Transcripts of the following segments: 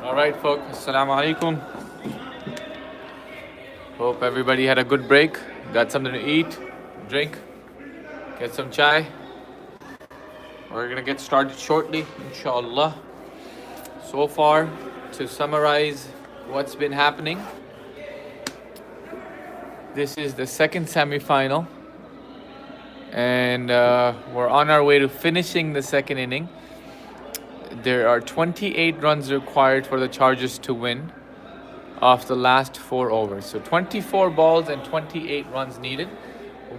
All right, folks. Assalamu alaikum. Hope everybody had a good break. Got something to eat, drink, get some chai. We're gonna get started shortly, inshallah. So far, to summarize what's been happening, this is the second semi-final, and we're on our way to finishing the second inning. There are 28 runs required for the Chargers to win off the last 4 overs. So 24 balls and 28 runs needed.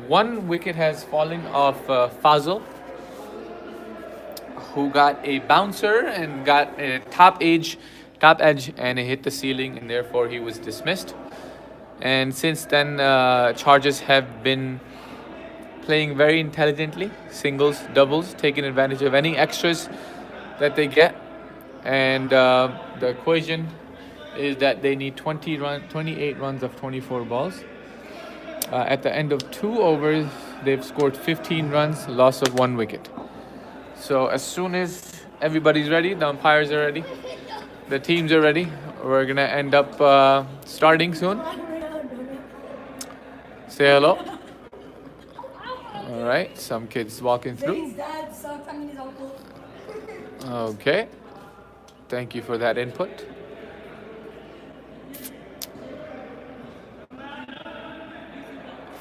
One wicket has fallen off Fazil, who got a bouncer and got a top edge, and it hit the ceiling, and therefore he was dismissed. And since then, Chargers have been playing very intelligently, singles, doubles, taking advantage of any extras that they get. And the equation is that they need 28 runs of 24 balls. At the end of 2 overs, they've scored 15 runs, loss of 1 wicket. So as soon as everybody's ready, the umpires are ready, the teams are ready, we're gonna end up starting soon. Say hello. All right, some kids walking through. Okay, thank you for that input.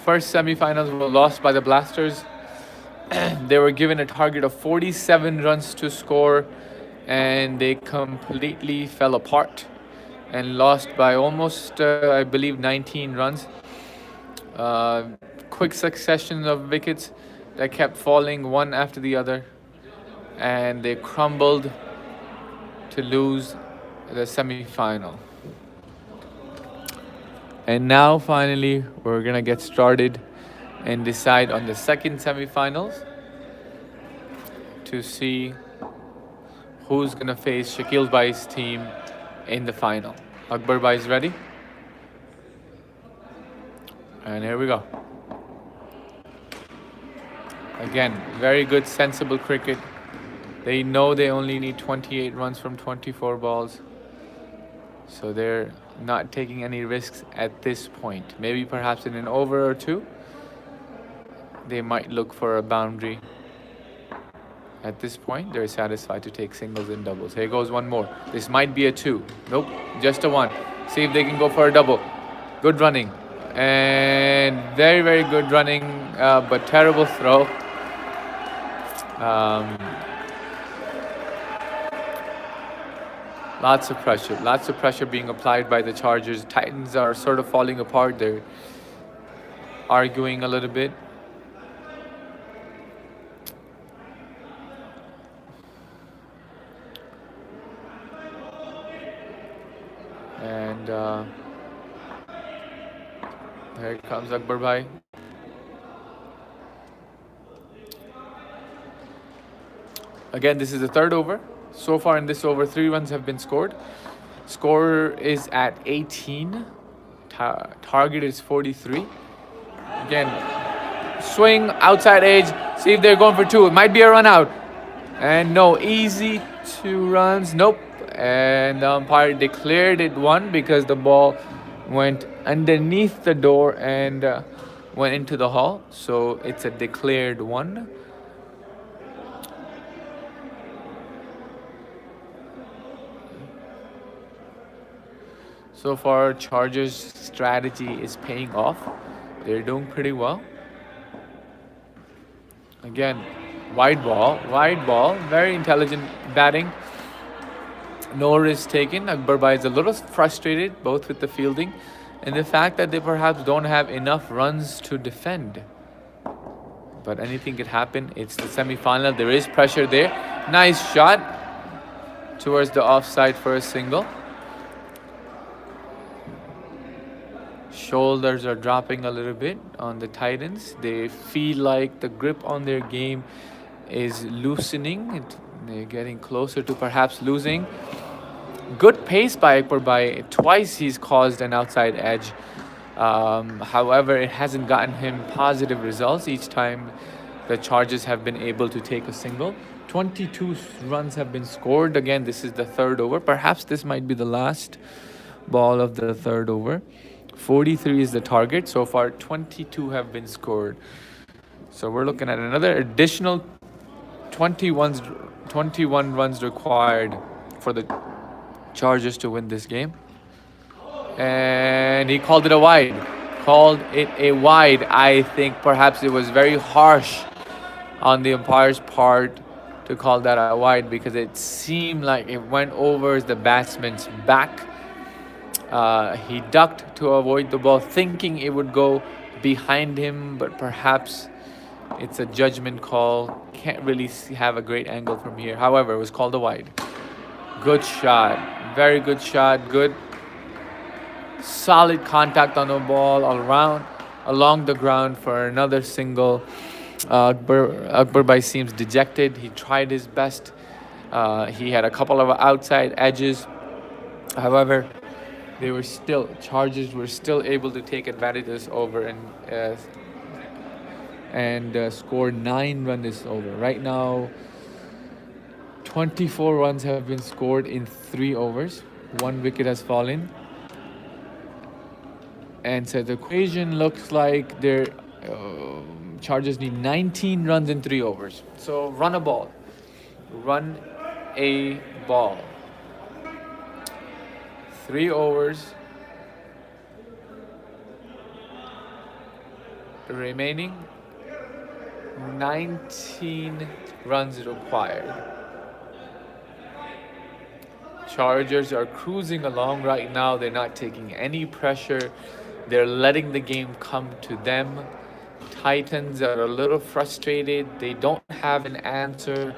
First semi-finals were lost by the Blasters. They were given a target of 47 runs to score, and they completely fell apart and lost by almost, I believe, 19 runs. Quick succession of wickets that kept falling one after the other, and they crumbled to lose the semi-final. And now finally we're gonna get started and decide on the second semi-finals to see who's gonna face Shakil Bhai's team in the final. Akbar Bhai is ready, and here we go. Again, very good, sensible cricket. They know they only need 28 runs from 24 balls, so they're not taking any risks at this point. Maybe perhaps in an over or two, they might look for a boundary. At this point, they're satisfied to take singles and doubles. Here goes one more. This might be a 2. Nope, just a 1. See if they can go for a double. Good running. And very, very good running, but terrible throw. Lots of pressure being applied by the Chargers. Titans are sort of falling apart. They're arguing a little bit. And here comes Akbar Bhai. Again, this is the 3rd over. So far in this over, 3 runs have been scored. Score is at 18. Target is 43. Again, swing, outside edge. See if they're going for 2. It might be a run out. And no, easy 2 runs. Nope. And the umpire declared it 1 because the ball went underneath the door and went into the hall. So it's a declared 1. So far, Chargers' strategy is paying off. They're doing pretty well. Again, wide ball, very intelligent batting. No risk taken. Akbar Bhai is a little frustrated, both with the fielding and the fact that they perhaps don't have enough runs to defend. But anything could happen. It's the semi-final. There is pressure there. Nice shot towards the offside for a single. Shoulders are dropping a little bit on the Titans. They feel like the grip on their game is loosening. They're getting closer to perhaps losing. Good pace by Akbar Bhai. Twice he's caused an outside edge. However, it hasn't gotten him positive results. Each time the Chargers have been able to take a single. 22 runs have been scored. Again, this is the third over. Perhaps this might be the last ball of the third over. 43 is the target. So far, 22 have been scored. So we're looking at another additional 21 runs required for the Chargers to win this game. And he called it a wide. Called it a wide. I think perhaps it was very harsh on the umpire's part to call that a wide, because it seemed like it went over the batsman's back. He ducked to avoid the ball, thinking it would go behind him, but perhaps it's a judgment call. Can't really have a great angle from here. However, it was called a wide. Good shot. Very good shot. Good solid contact on the ball all around along the ground for another single. Akbar Bhai seems dejected. He tried his best. He had a couple of outside edges. However, Chargers were still able to take advantage of this over and score 9 runs this over. Right now, 24 runs have been scored in 3 overs. 1 wicket has fallen. And so the equation looks like their Chargers need 19 runs in 3 overs. So run a ball. Run a ball. 3 overs remaining. 19 runs required. Chargers are cruising along right now. They're not taking any pressure. They're letting the game come to them. Titans are a little frustrated. They don't have an answer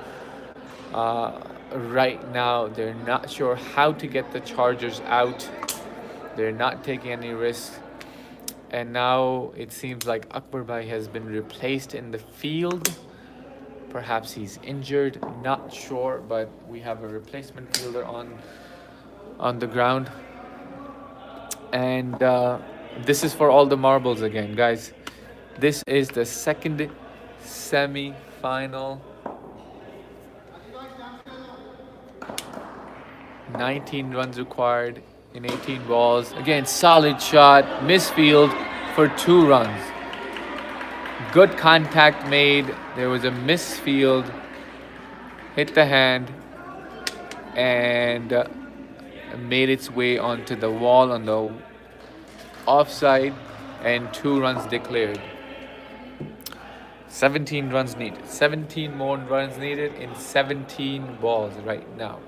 right now. They're not sure how to get the Chargers out. They're not taking any risks. And now it seems like Akbar Bhai has been replaced in the field. Perhaps he's injured, not sure, but we have a replacement fielder on the ground. And this is for all the marbles again, guys. This is the second semi-final. 19 runs required in 18 balls. Again, solid shot, misfield for 2 runs. Good contact made. There was a misfield, hit the hand, and made its way onto the wall on the offside, and 2 runs declared. 17 runs needed. 17 more runs needed in 17 balls right now.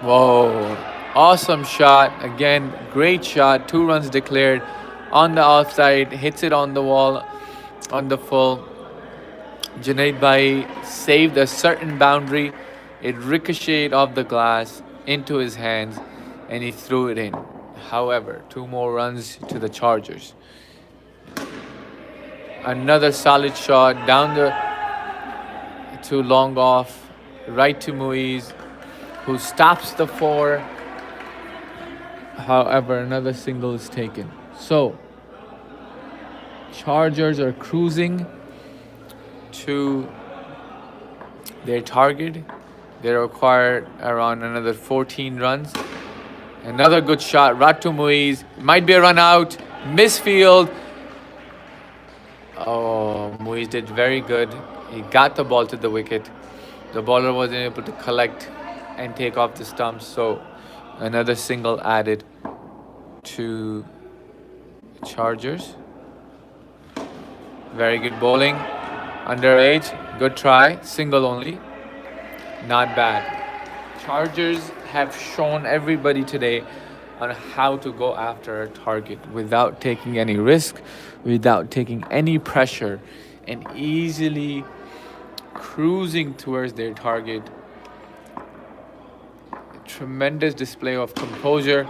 Whoa. Awesome shot. Again, great shot. 2 runs declared on the offside. Hits it on the wall on the full. Junaid Bhai saved a certain boundary. It ricocheted off the glass into his hands and he threw it in. However, 2 more runs to the Chargers. Another solid shot down to long off, right to Muiz, who stops the 4. However, another single is taken. So, Chargers are cruising to their target. They require around another 14 runs. Another good shot. Ratu Muiz. Might be a run out. Misfield. Oh, Muiz did very good. He got the ball to the wicket. The bowler wasn't able to collect and take off the stumps. So another single added to Chargers. Very good bowling. Underage. Good try. Single only. Not bad. Chargers have shown everybody today on how to go after a target without taking any risk, without taking any pressure, and easily cruising towards their target. A tremendous display of composure.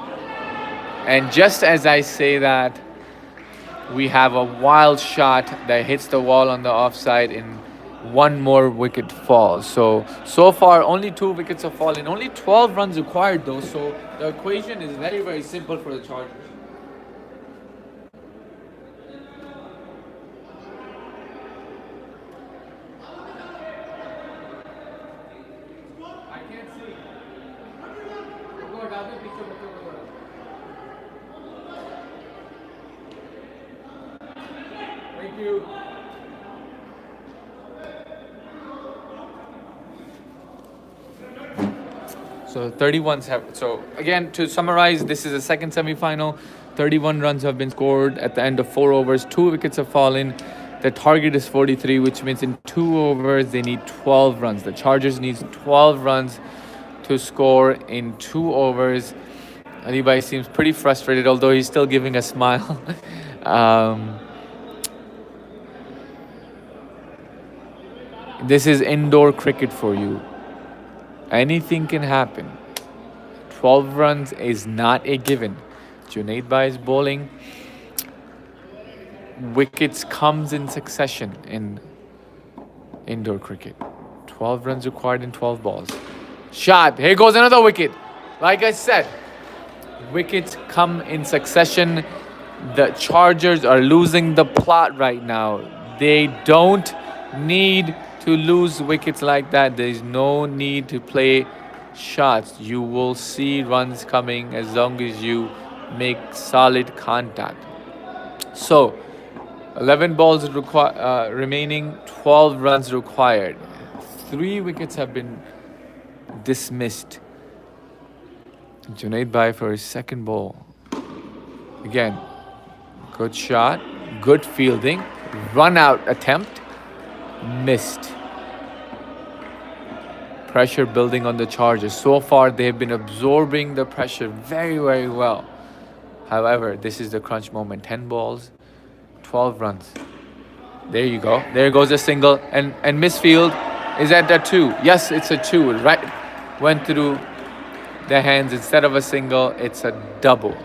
And just as I say that, we have a wild shot that hits the wall on the offside and 1 more wicket falls. So far, only 2 wickets have fallen. Only 12 runs required though. So the equation is very, very simple for the Chargers. you. So 31 so again, to summarize, this is the second semi-final. 31 runs have been scored at the end of 4 overs. 2 wickets have fallen. The target is 43, which means in 2 overs they need 12 runs. The Chargers needs 12 runs to score in 2 overs. Ali Bhai seems pretty frustrated, although he's still giving a smile. This is indoor cricket for you. Anything can happen. 12 runs is not a given. Junaid Bhai's bowling. Wickets comes in succession in indoor cricket. 12 runs required in 12 balls. Shot. Here goes another wicket. Like I said, wickets come in succession. The Chargers are losing the plot right now. They don't need to lose wickets like that. There is no need to play shots. You will see runs coming as long as you make solid contact. So 11 balls remaining, 12 runs required. 3 wickets have been dismissed. Junaid Bhai for his second ball. Again, good shot, good fielding, run out attempt, missed. Pressure building on the Chargers. So far, they've been absorbing the pressure very, very well. However, this is the crunch moment. 10 balls, 12 runs. There you go. There goes a single. And misfield is at a 2. Yes, it's a 2. Right, went through the hands. Instead of a single, it's a double,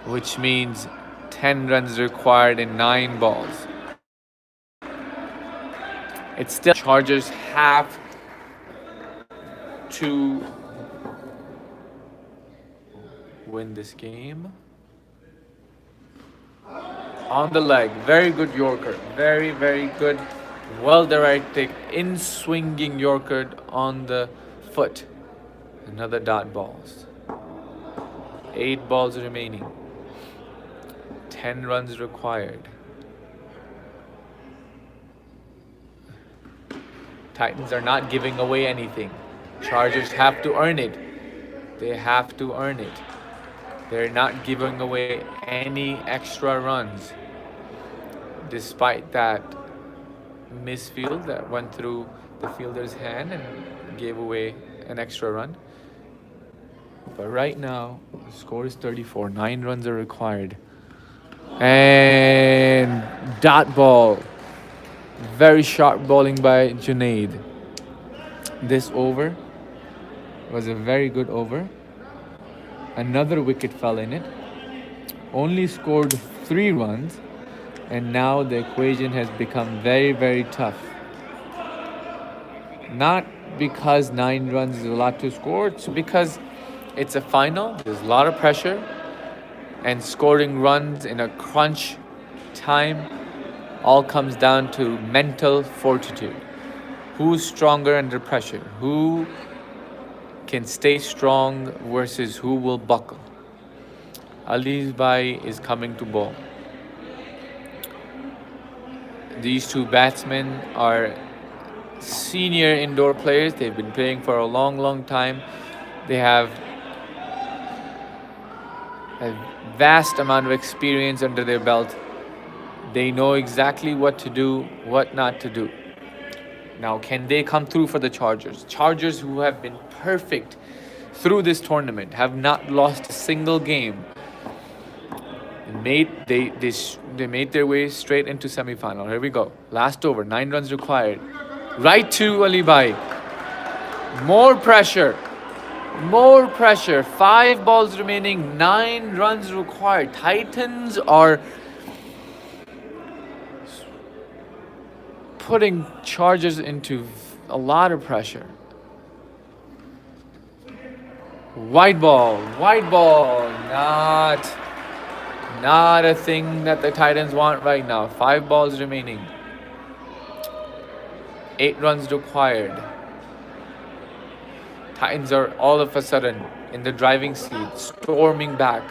which means 10 runs required in 9 balls. It's still Chargers have to win this game. On the leg, very good Yorker, very, very good, well-directed, in-swinging Yorker on the foot. Another dot balls. 8 balls remaining. 10 runs required. Titans are not giving away anything. Chargers have to earn it. They have to earn it. They're not giving away any extra runs. Despite that misfield that went through the fielder's hand and gave away an extra run. But right now, the score is 34. 9 runs are required. And dot ball. Very sharp bowling by Junaid. This over was a very good over. Another wicket fell in it. Only scored 3 runs. And now the equation has become very, very tough. Not because 9 runs is a lot to score. It's because it's a final. There's a lot of pressure. And scoring runs in a crunch time all comes down to mental fortitude. Who's stronger under pressure? Who can stay strong versus who will buckle? Ali Bhai is coming to bowl. These 2 batsmen are senior indoor players. They've been playing for a long, long time. They have a vast amount of experience under their belt. They know exactly what to do, what not to do. Now, can they come through for the Chargers? Chargers, who have been perfect through this tournament, have not lost a single game. They made their way straight into semi-final. Here we go. Last over, 9 runs required. Right to Ali Bhai. More pressure. More pressure. 5 balls remaining, 9 runs required. Titans are putting Chargers into a lot of pressure. White ball, not a thing that the Titans want right now. 5 balls remaining. 8 runs required. Titans are all of a sudden in the driving seat, storming back,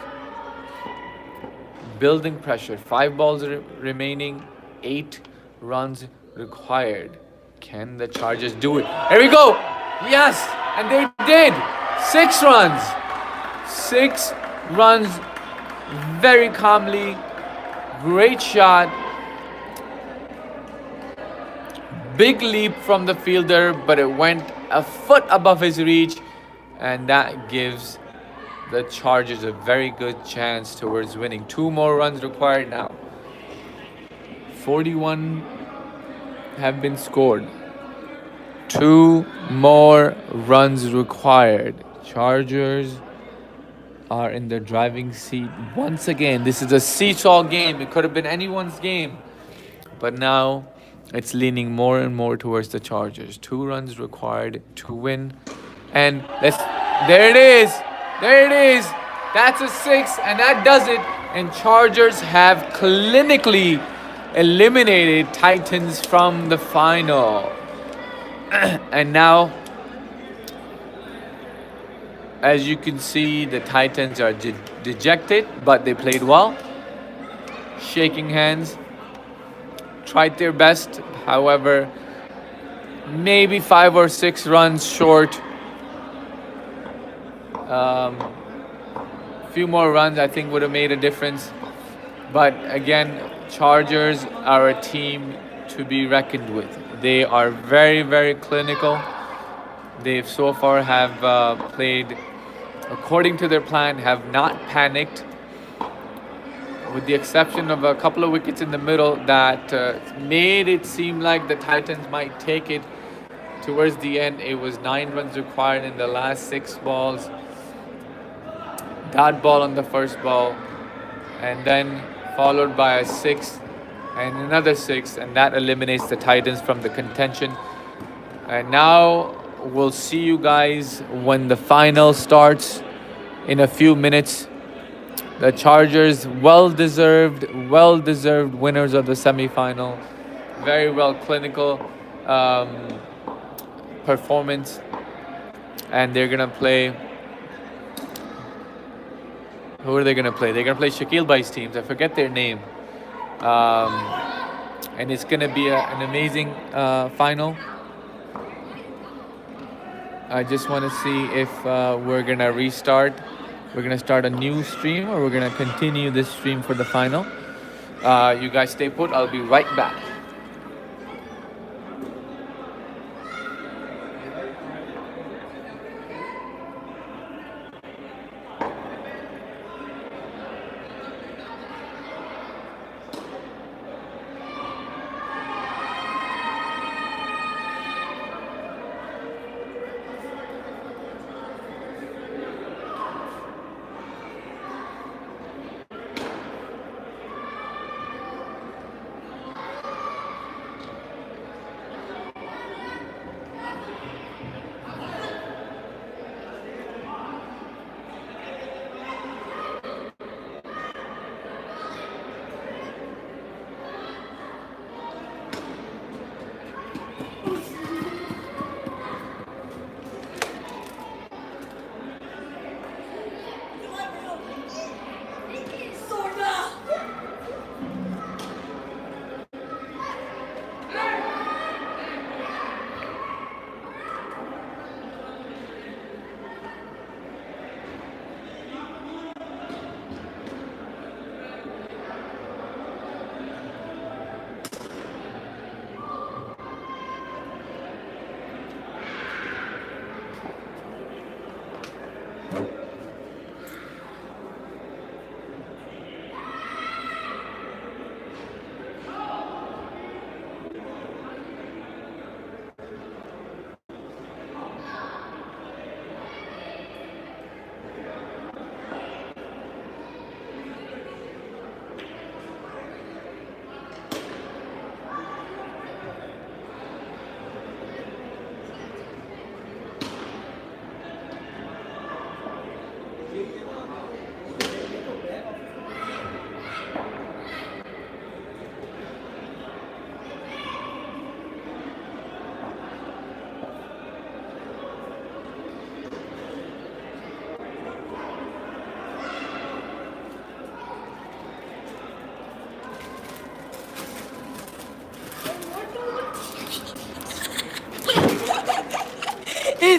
building pressure. 5 balls remaining. 8 runs required. Can the Chargers do it? Here we go! Yes! And they did! 6 runs! 6 runs very calmly. Great shot. Big leap from the fielder, but it went a foot above his reach, and that gives the Chargers a very good chance towards winning. 2 more runs required now. 41 have been scored. 2 more runs required. Chargers are in the driving seat once again. This is a seesaw game. It could have been anyone's game, but now it's leaning more and more towards the Chargers. 2 runs required to win. And there it is. There it is. That's a 6, and that does it. And Chargers have clinically eliminated Titans from the final. And now, as you can see, the Titans are dejected, but they played well. Shaking hands. Tried their best. However, maybe 5 or 6 runs short. Few more runs I think would have made a difference. But again, Chargers are a team to be reckoned with. They are very, very clinical. They've so far have played according to their plan, have not panicked, with the exception of a couple of wickets in the middle that made it seem like the Titans might take it. Towards the end, it was 9 runs required in the last 6 balls. That ball on the first ball, and then followed by a 6 and another 6, and that eliminates the Titans from the contention. And now we'll see you guys when the final starts in a few minutes. The Chargers, well-deserved winners of the semi-final. Very well clinical performance, and they're gonna play. Who are they gonna play? They're gonna play Shaquille Bai's teams. I forget their name. And it's gonna be an amazing final. I just want to see if we're gonna restart. We're gonna start a new stream, or we're gonna continue this stream for the final. You guys stay put. I'll be right back.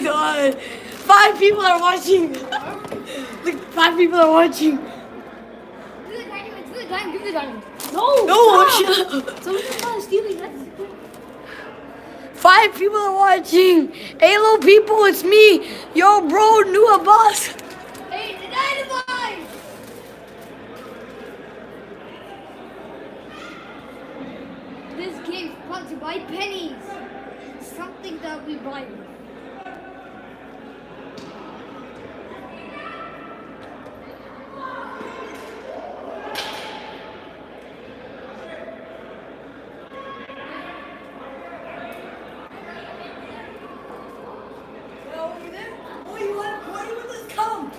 guys, 5 people are watching. Look, 5 people are watching. Do the dynamite, do the dynamite, do the dynamite. No, No, stop. shut up. Someone's stealing. That's 5 people are watching. Hello, people, it's me, your bro, new boss. Hey, the dynamite! This game's sponsored by pennies. Something that we buy with. Oh, you want to party with us? Come.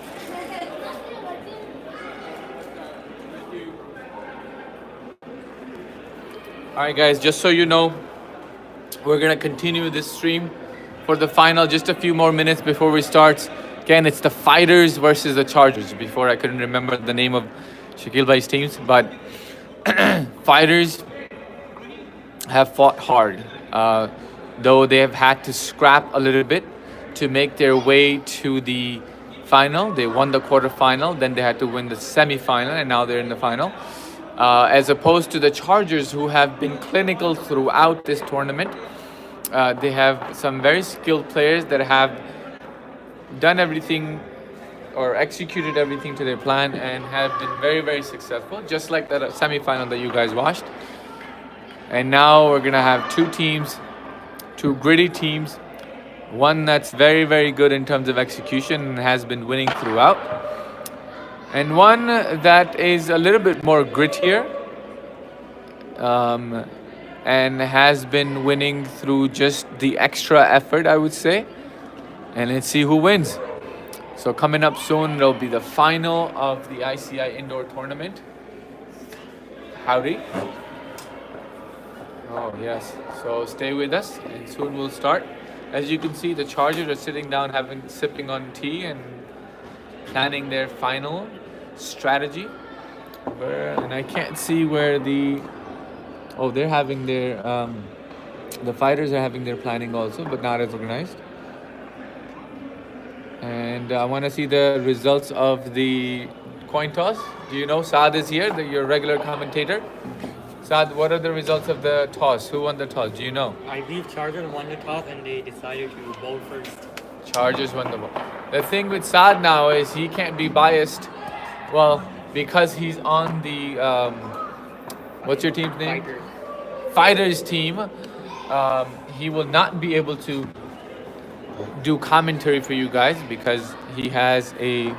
Alright guys, just so you know, we're gonna continue this stream for the final, just a few more minutes before we start. Again, it's the Fighters versus the Chargers. Before I couldn't remember the name of Shakil Bhai's teams, but Fighters have fought hard. Though they have had to scrap a little bit to make their way to the final. They won the quarterfinal, then they had to win the semi-final, and now they're in the final. As opposed to the Chargers, who have been clinical throughout this tournament. They have some very skilled players that have done everything or executed everything to their plan and have been very, very successful, just like that semi-final that you guys watched. And now we're gonna have two teams, two gritty teams, one that's very, very good in terms of execution and has been winning throughout, and one that is a little bit more grittier and has been winning through just the extra effort, I would say. And let's see who wins. So coming up soon, there'll be the final of the ICI Indoor Tournament. Howdy. Oh, yes. So stay with us and soon we'll start. As you can see, the Chargers are sitting down sipping on tea and planning their final strategy. And I can't see where they're having their, the Fighters are having their planning also, but not as organized. And I want to see the results of the coin toss. Do you know Saad is here, your regular commentator? Saad, what are the results of the toss? Who won the toss? Do you know? I believe Chargers won the toss and they decided to bowl first. Chargers won the ball. The thing with Saad now is he can't be biased. Well, because he's on the what's your team's name? Fighters team. He will not be able to do commentary for you guys because he has a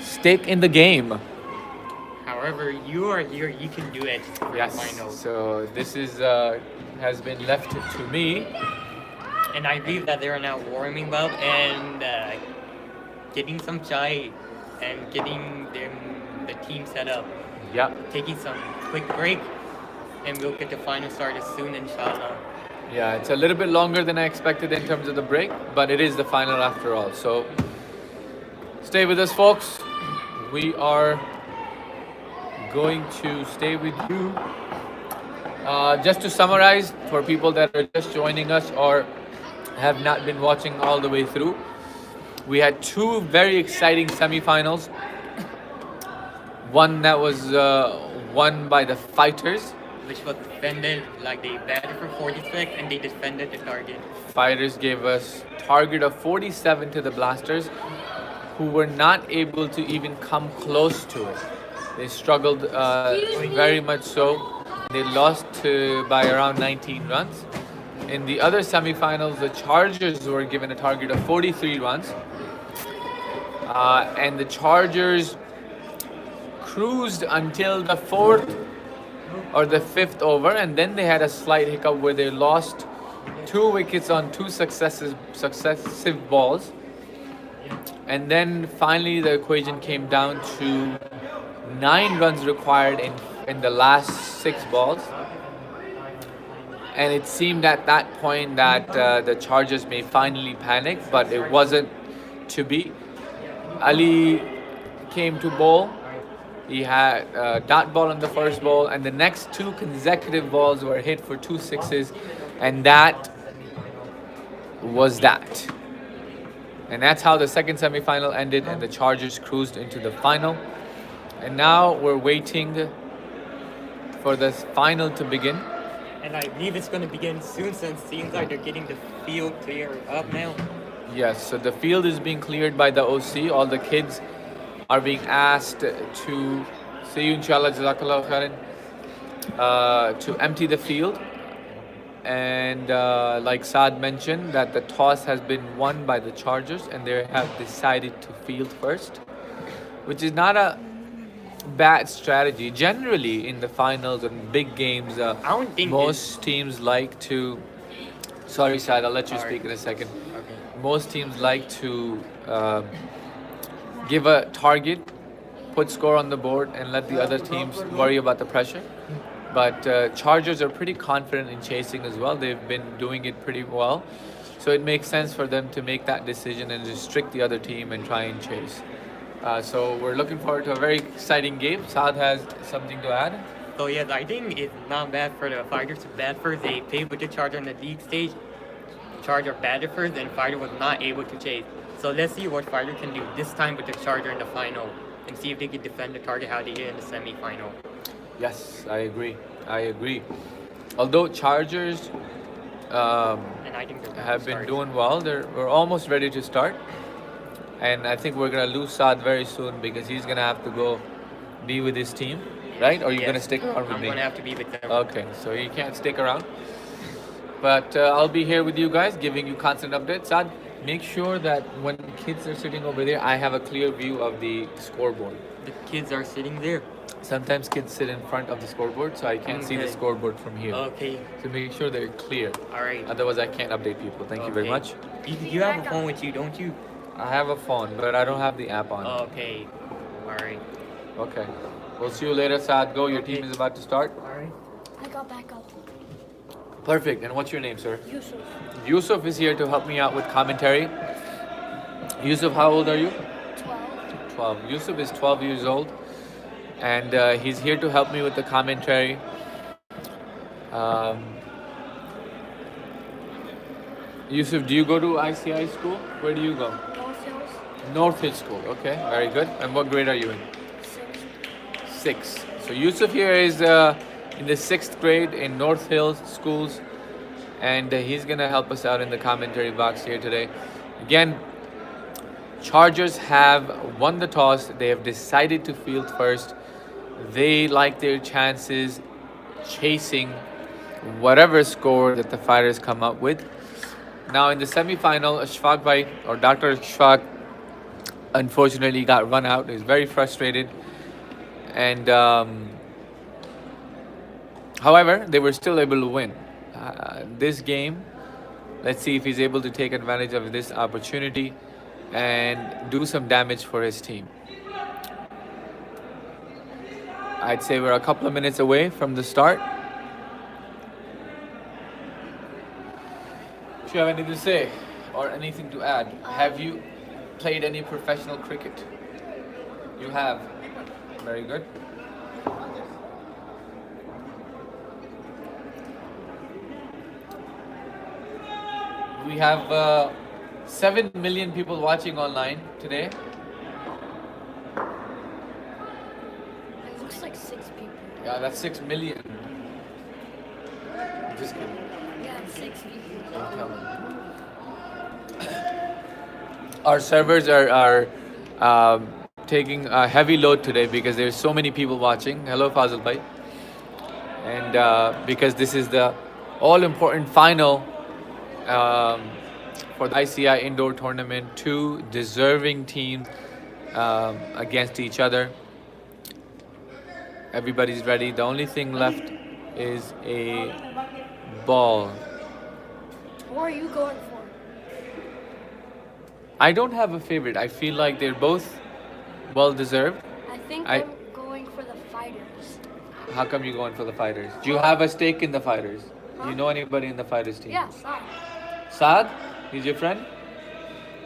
stake in the game. However, you are here, you can do it. Yes. Final. So this is has been left to me. And I believe that they are now warming up and getting some chai and getting the team set up. Yeah. Taking some quick break and we'll get the final started soon, inshallah. Yeah, it's a little bit longer than I expected in terms of the break, but it is the final after all. So stay with us, folks. We are going to stay with you. Just to summarize, for people that are just joining us or have not been watching all the way through, we had two very exciting semifinals. One that was won by the Fighters, which was defended, like they batted for 46 and they defended the target. Fighters gave us target of 47 to the Blasters, who were not able to even come close to it. They struggled very much so. They lost by around 19 runs. In the other semifinals, the Chargers were given a target of 43 runs. And the Chargers cruised until the fourth or the fifth over, and then they had a slight hiccup where they lost 2 wickets on 2 successive balls. And then finally the equation came down to 9 runs required in the last 6 balls. And it seemed at that point that the Chargers may finally panic, but it wasn't to be. Ali came to bowl. He had a dot ball on the first ball, and the next 2 consecutive balls were hit for 2 sixes, and that was that. And that's how the second semifinal ended, and the Chargers cruised into the final. And now we're waiting for the final to begin. And I believe it's going to begin soon since it seems like they're getting the field clear up now. Yes, so the field is being cleared by the OC. All the kids are being asked to, see you inshallah, jazakallah khairan, to empty the field. And like Saad mentioned, that the toss has been won by the Chargers and they have decided to field first, which is not a bad strategy. Generally, in the finals and big games, I don't think most teams like to. Sorry, Saad, I'll let you Sorry. speak in a second. Okay. Most teams like to give a target, put score on the board, and let the other teams worry about the pressure. But Chargers are pretty confident in chasing as well. They've been doing it pretty well. So it makes sense for them to make that decision and restrict the other team and try and chase. So we're looking forward to a very exciting game. Saad has something to add. So yes, I think it's not bad for the Fighters to bat first. They played with the Charger in the league stage. Charger batted first and Fighter was not able to chase. So let's see what Fighter can do this time with the Charger in the final and see if they can defend the target how they did in the semi-final. Yes, I agree. I agree. Although Chargers And I think they're gonna have been start. doing well, we're almost ready to start. And I think we're gonna lose Saad very soon because he's gonna have to go be with his team, right? Or are you Yes. gonna stick around with I'm me? gonna have to be with them. Okay, so you can't stick around. But I'll be here with you guys, giving you constant updates. Saad, make sure that when kids are sitting over there, I have a clear view of the scoreboard. The kids are sitting there. Sometimes kids sit in front of the scoreboard, so I can't see the Okay. scoreboard from here. Okay. So make sure they're clear. All right. Otherwise, I can't update people. Thank you very Okay. much. You have a phone with you, don't you? I have a phone, but I don't have the app on. Okay. All right. Okay. We'll see you later, Saad. Go. Your team Okay. is about to start. All right. I got back up. Perfect. And what's your name, sir? Yusuf. Yusuf is here to help me out with commentary. Yusuf, how old are you? 12. 12. Yusuf is 12 years old, and he's here to help me with the commentary. Yusuf, do you go to ICI school? Where do you go? North Hills. North Hill School. Okay, very good. And what grade are you in? 6. 6. So Yusuf here is in the 6th grade in North Hills Schools, and he's gonna help us out in the commentary box here today. Again, Chargers have won the toss. They have decided to field first. They like their chances chasing whatever score that the Fighters come up with. Now in the semi-final, Ashfaq Bhai or Dr. Ashfaq unfortunately got run out. He's very frustrated, and however, they were still able to win this game. Let's see if he's able to take advantage of this opportunity and do some damage for his team. I'd say we're a couple of minutes away from the start. Do you have anything to say or anything to add? Have you played any professional cricket? You have. Very good. We have 7 million people watching online today. It looks like 6 people. Yeah, that's 6 million. Just kidding. Yeah, it's 6 people. Don't tell them. Our servers are taking a heavy load today because there's so many people watching. Hello, Fazil Bhai. And because this is the all-important final for the ICI indoor tournament, 2 deserving teams against each other. Everybody's ready. The only thing left is a ball. Who are you going for? I don't have a favorite. I feel like they're both well deserved. I think I- I'm going for the Fighters. How come you're going for the Fighters? Do you have a stake in the Fighters? Do you know anybody in the Fighters team? Yeah, Sai. Saad? He's your friend?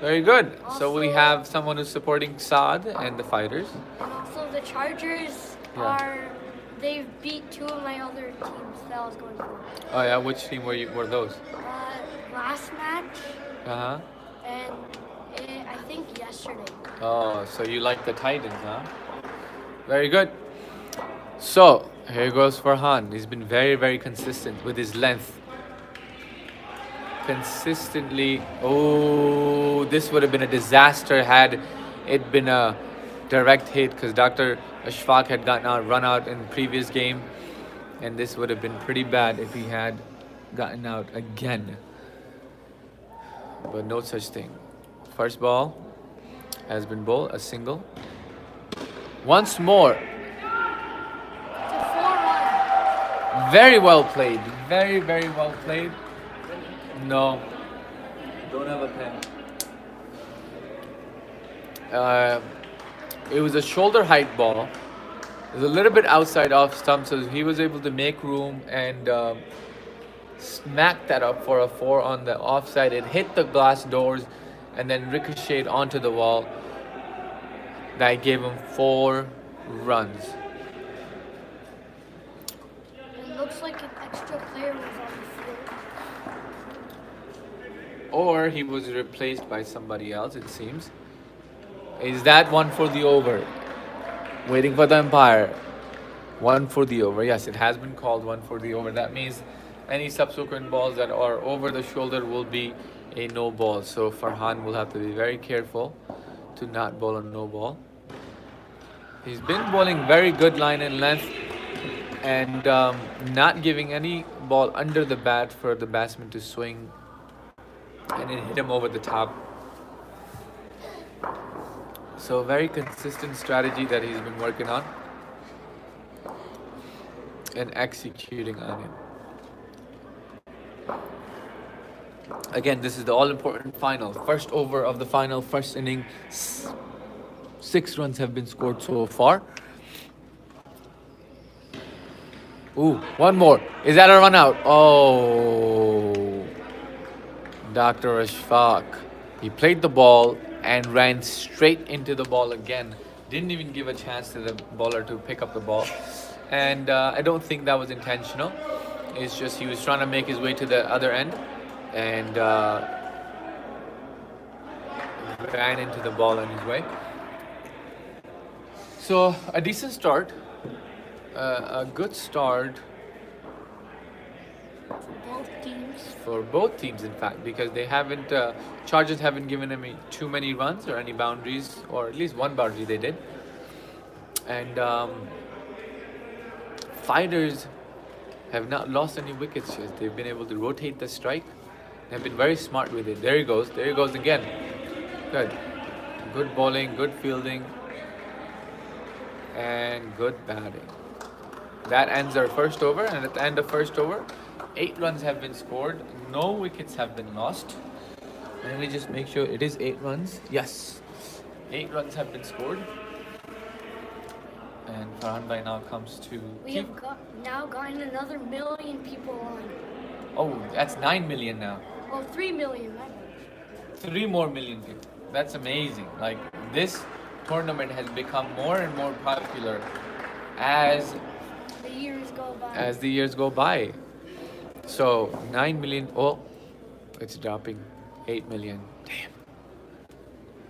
Very good. So we Also- have someone who's supporting Saad and the Fighters. And also the Chargers Yeah. they've beat 2 of my other teams that I was going for. Oh yeah, which team were those? Last match, Uh-huh. and I think yesterday. Oh, so you like the Titans, huh? Very good. So here goes Farhan. He's been very, very consistent with his length. Consistently. Oh, this would have been a disaster had it been a direct hit because Dr. Ashfaq had run out in the previous game, and this would have been pretty bad if he had gotten out again. But no such thing. First ball has been bowled, a single. Once more. It's a 4-1. Very well played. Very, very well played. No. Don't have a pen. It was a shoulder height ball. It was a little bit outside off stump, so he was able to make room and smack that up for a 4 on the offside. It hit the glass doors and then ricocheted onto the wall. That gave him 4 runs. It looks like an extra player was on the field. Or he was replaced by somebody else, it seems. Is that one for the over? Waiting for the umpire. 1 for the over. Yes, it has been called 1 for the over. That means any subsequent balls that are over the shoulder will be a no ball. So Farhan will have to be very careful to not bowl a no ball. He's been bowling very good line and length and not giving any ball under the bat for the batsman to swing and then hit him over the top. So very consistent strategy that he's been working on and executing on it. Again, this is the all-important final. First over of the final, first inning. 6 runs have been scored so far. Ooh, one more. Is that a run out? Oh. Dr. Ashfaq. He played the ball and ran straight into the ball again. Didn't even give a chance to the bowler to pick up the ball. And I don't think that was intentional. It's just he was trying to make his way to the other end and ran into the ball on his way. So a decent start, a good start Both teams. for both teams, in fact, because they haven't, Chargers haven't given him too many runs or any boundaries, or at least one boundary they did. And Fighters have not lost any wickets yet. They've been able to rotate the strike. They've been very smart with it. There he goes. There he goes again. Good. Good bowling, good fielding, and good batting. That ends our first over, and at the end of first over, 8 runs have been scored. No wickets have been lost. Let me just make sure it is 8 runs. Yes. 8 runs have been scored. And Farhan by now comes to We have now gotten another million people on. Oh, that's 9 million now. Oh, 3 million. My bad. 3 more million people. That's amazing. Like, this tournament has become more and more popular as The years go by. the years go by. So 9 million. Oh, it's dropping. 8 million. Damn.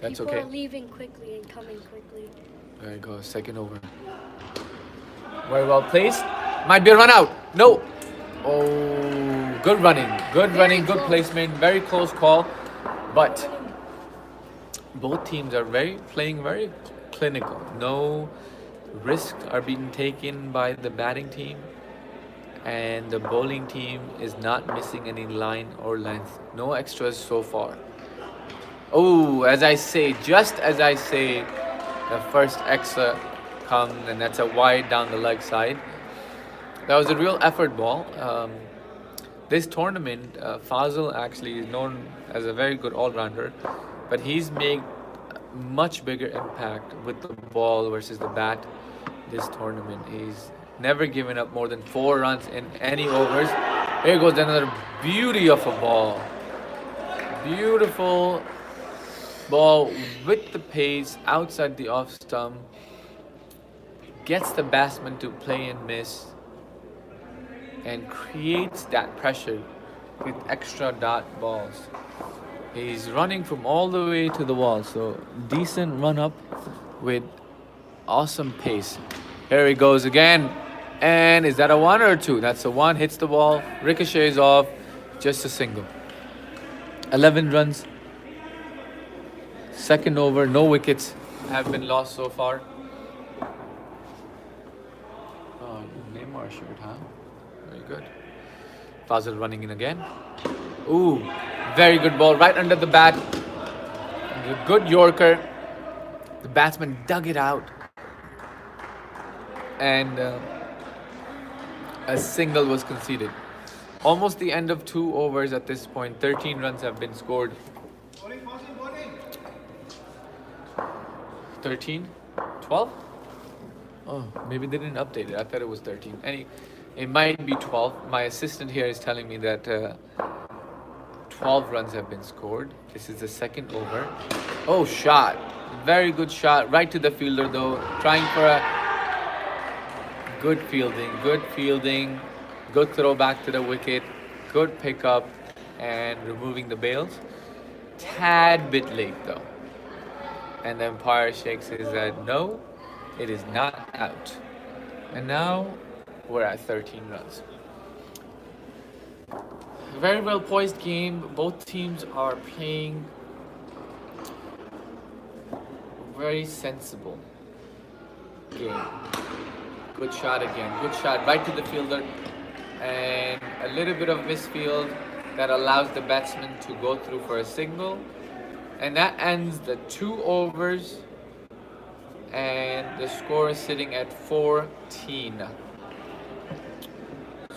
That's People okay. are leaving quickly and coming quickly. There you go. Second over. Very well placed. Might be a run out. No. Oh, good running. Good running. Good placement. Very close call. But both teams are playing very clinical. No risks are being taken by the batting team, and the bowling team is not missing any line or length. No extras so far. Oh, just as I say, the first extra comes, and that's a wide down the leg side. That was a real effort ball. This tournament, Fazil actually is known as a very good all-rounder, but he's made much bigger impact with the ball versus the bat this tournament. He's never given up more than 4 runs in any overs. Here goes another beauty of a ball. Beautiful ball with the pace outside the off stump. Gets the batsman to play and miss and creates that pressure with extra dot balls. He's running from all the way to the wall. So decent run up with awesome pace. Here he goes again. And is that a one or a two? That's a one. Hits the wall. Ricochets off. Just a single. 11 runs. Second over. No wickets have been lost so far. Oh, Neymar shirt, huh? Very good. Fazil running in again. Ooh, very good ball right under the bat. A good Yorker. The batsman dug it out. And a single was conceded. Almost the end of 2 overs at this point. 13 runs have been scored. 13? 12? Oh, maybe they didn't update it. I thought it was 13. It might be 12. My assistant here is telling me that 12 runs have been scored. This is the second over. Oh, shot. Very good shot. Right to the fielder though. Trying for a good fielding. Good fielding. Good throw back to the wicket. Good pickup. And removing the bails. Tad bit late though. And the umpire shakes his head. No, it is not out. And now we're at 13 runs. Very well poised game. Both teams are playing very sensible game. Good shot again. Good shot right to the fielder. And a little bit of misfield that allows the batsman to go through for a single. And that ends the 2 overs. And the score is sitting at 14.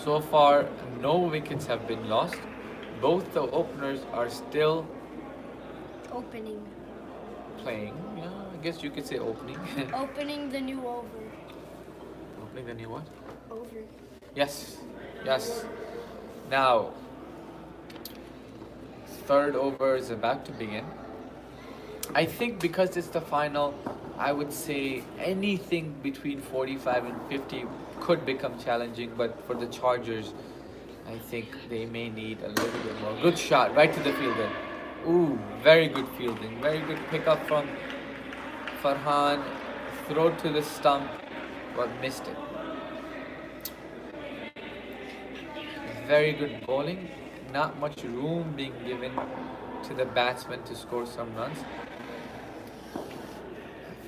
So far, no wickets have been lost. Both the openers are still Opening. playing. Yeah, I guess you could say opening. Opening the new over. Opening the new what? Over. Yes, yes. Now, third over is about to begin. I think because it's the final, I would say anything between 45 and 50 could become challenging, but for the Chargers, I think they may need a little bit more. Good shot, right to the fielder. Ooh, very good fielding. Very good pickup from Farhan. Throw to the stump, but missed it. Very good bowling. Not much room being given to the batsman to score some runs.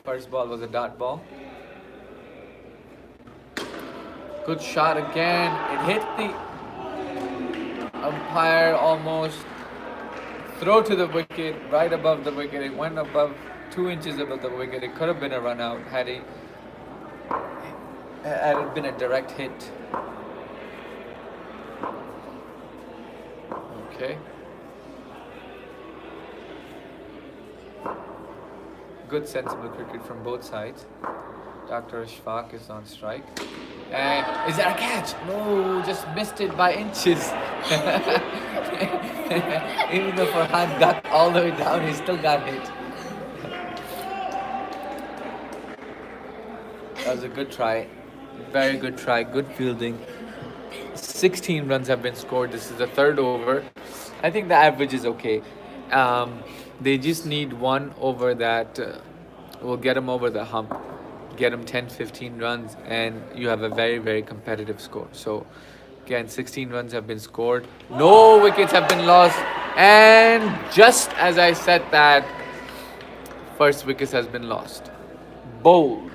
First ball was a dot ball. Good shot again. It hit the umpire almost. Throw to the wicket, right above the wicket. It went above 2 inches above the wicket. It could have been a run out had it been a direct hit. Okay. Good sensible cricket from both sides. Dr. Ashfaq is on strike. And is that a catch? No, just missed it by inches. Even though Farhan got all the way down, he still got hit. That was a good try. Very good try. Good fielding. 16 runs have been scored. This is the third over. I think the average is okay. They just need one over that will get them over the hump, get them 10-15 runs, and you have a very, very competitive score. So again, 16 runs have been scored. No wickets have been lost. And just as I said that, first wicket has been lost. Bold.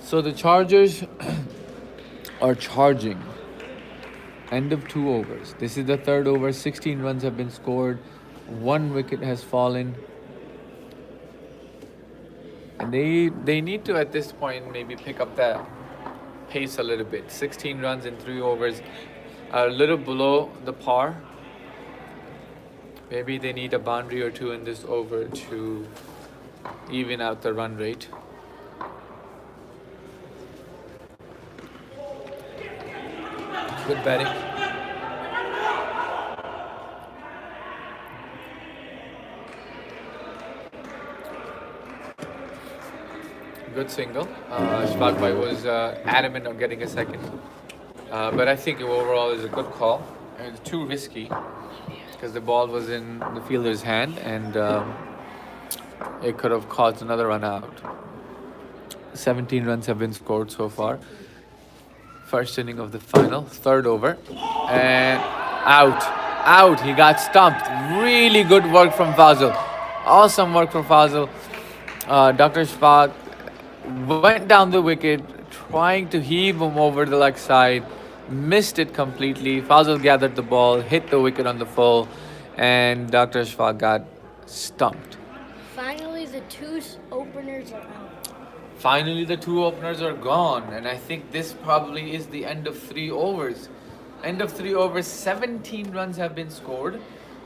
So the Chargers are charging. End of 2 overs. This is the third over. 16 runs have been scored. 1 wicket has fallen. And they need to, at this point, maybe pick up the pace a little bit. 16 runs in 3 overs are a little below the par. Maybe they need a boundary or 2 in this over to even out the run rate. Good batting. Good single. Ashfaq Bhai was adamant on getting a second. But I think overall is a good call. It's too risky. because the ball was in the fielder's hand, and it could have caused another run out. 17 runs have been scored so far. First inning of the final, third over, and out. He got stumped. Really good work from Fazil. Awesome work from Fazil. Dr. Shfaq went down the wicket, trying to heave him over the leg side, missed it completely. Fazil gathered the ball, hit the wicket on the full, and Dr. Shfaq got stumped. Finally, the two openers are out. Finally, the two openers are gone, and I think this probably is the end of 3 overs. End of 3 overs, 17 runs have been scored.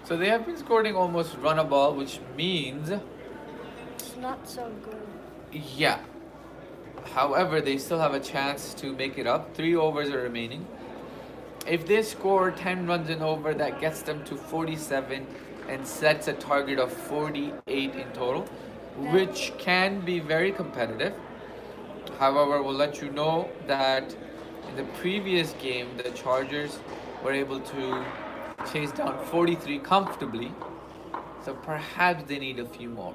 So they have been scoring almost run a ball, which means, It's not so good. yeah. However, they still have a chance to make it up. 3 overs are remaining. If they score 10 runs in over, that gets them to 47 and sets a target of 48 in total, which can be very competitive. However, we'll let you know that in the previous game, the Chargers were able to chase down 43 comfortably. So perhaps they need a few more.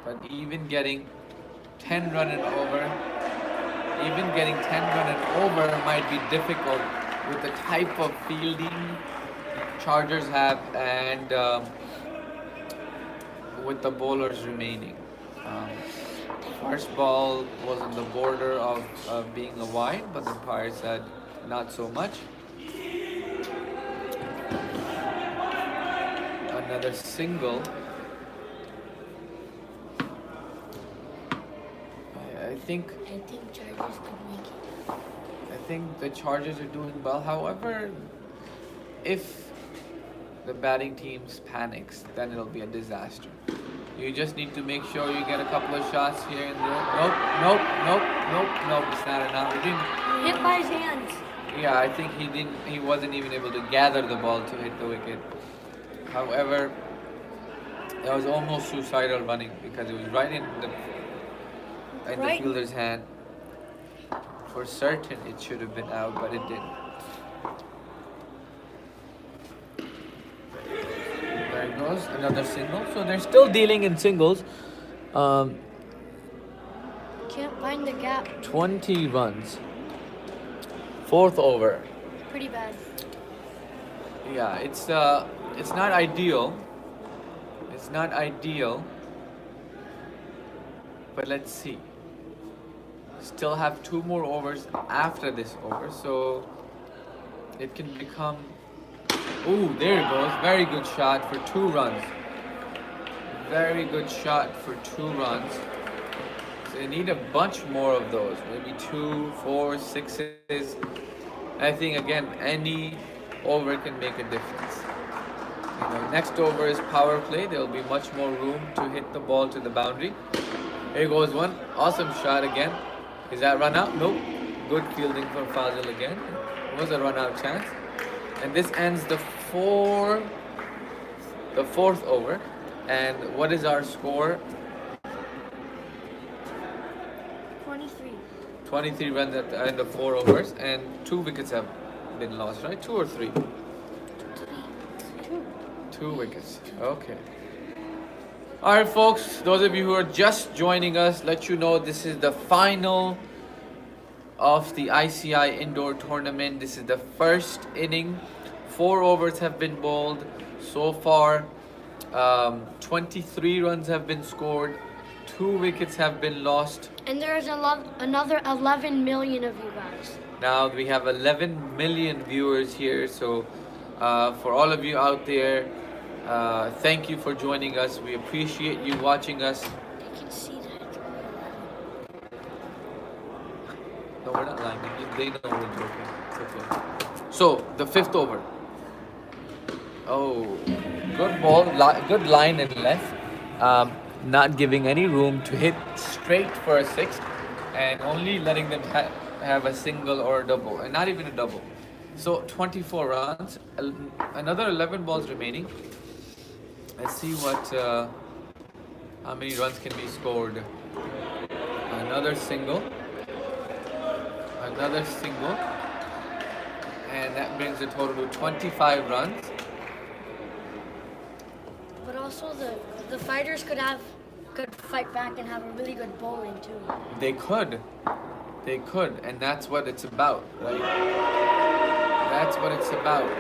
But even getting 10 run and over, might be difficult with the type of fielding Chargers have and with the bowlers remaining. First ball was on the border of being a wide, but the umpire said not so much. Another single. I think Chargers could make it. I think the Chargers are doing well. However, if the batting team panics, then it'll be a disaster. You just need to make sure you get a couple of shots here and there. Nope. It's not enough. Hit by his hands. Yeah, I think he wasn't even able to gather the ball to hit the wicket. However, that was almost suicidal running because it was right in the fielder's hand. For certain, it should have been out, but it didn't. There goes another single. So they're still dealing in singles. Can't find the gap. 20 runs. Fourth over. Pretty bad. Yeah, it's not ideal. It's not ideal. But let's see. Still have 2 more overs after this over, so it can become. Ooh, there it goes. Very good shot for 2 runs. Very good shot for 2 runs. So they need a bunch more of those. Maybe 2, 4, 6s. I think again, any over can make a difference. Next over is power play. There will be much more room to hit the ball to the boundary. Here goes one. Awesome shot again. Is that run out? Nope. Good fielding from Fazil again. It was a run out chance. And this ends the fourth over. And what is our score? 23. 23 runs at the end of 4 overs, and 2 wickets have been lost, right? 2 or 3? 2 wickets. Okay. Alright folks, those of you who are just joining us, let you know this is the final of the ICI Indoor Tournament. This is the first inning. 4 overs have been bowled. So far, 23 runs have been scored. 2 wickets have been lost. And there's another 11 million of you guys. Now we have 11 million viewers here. So for all of you out there, thank you for joining us. We appreciate you watching us. I can see that. No, we're not lying. They know we're joking. It's okay. So, the 5th over. Oh, good ball. Good line and left. Not giving any room to hit straight for a 6, and only letting them have a single or a double, and not even a double. So 24 runs, another 11 balls remaining. Let's see how many runs can be scored. Another single, and that brings the total to 25 runs. also the fighters could fight back and have a really good bowling too. They could, and that's what it's about, right? That's what it's about.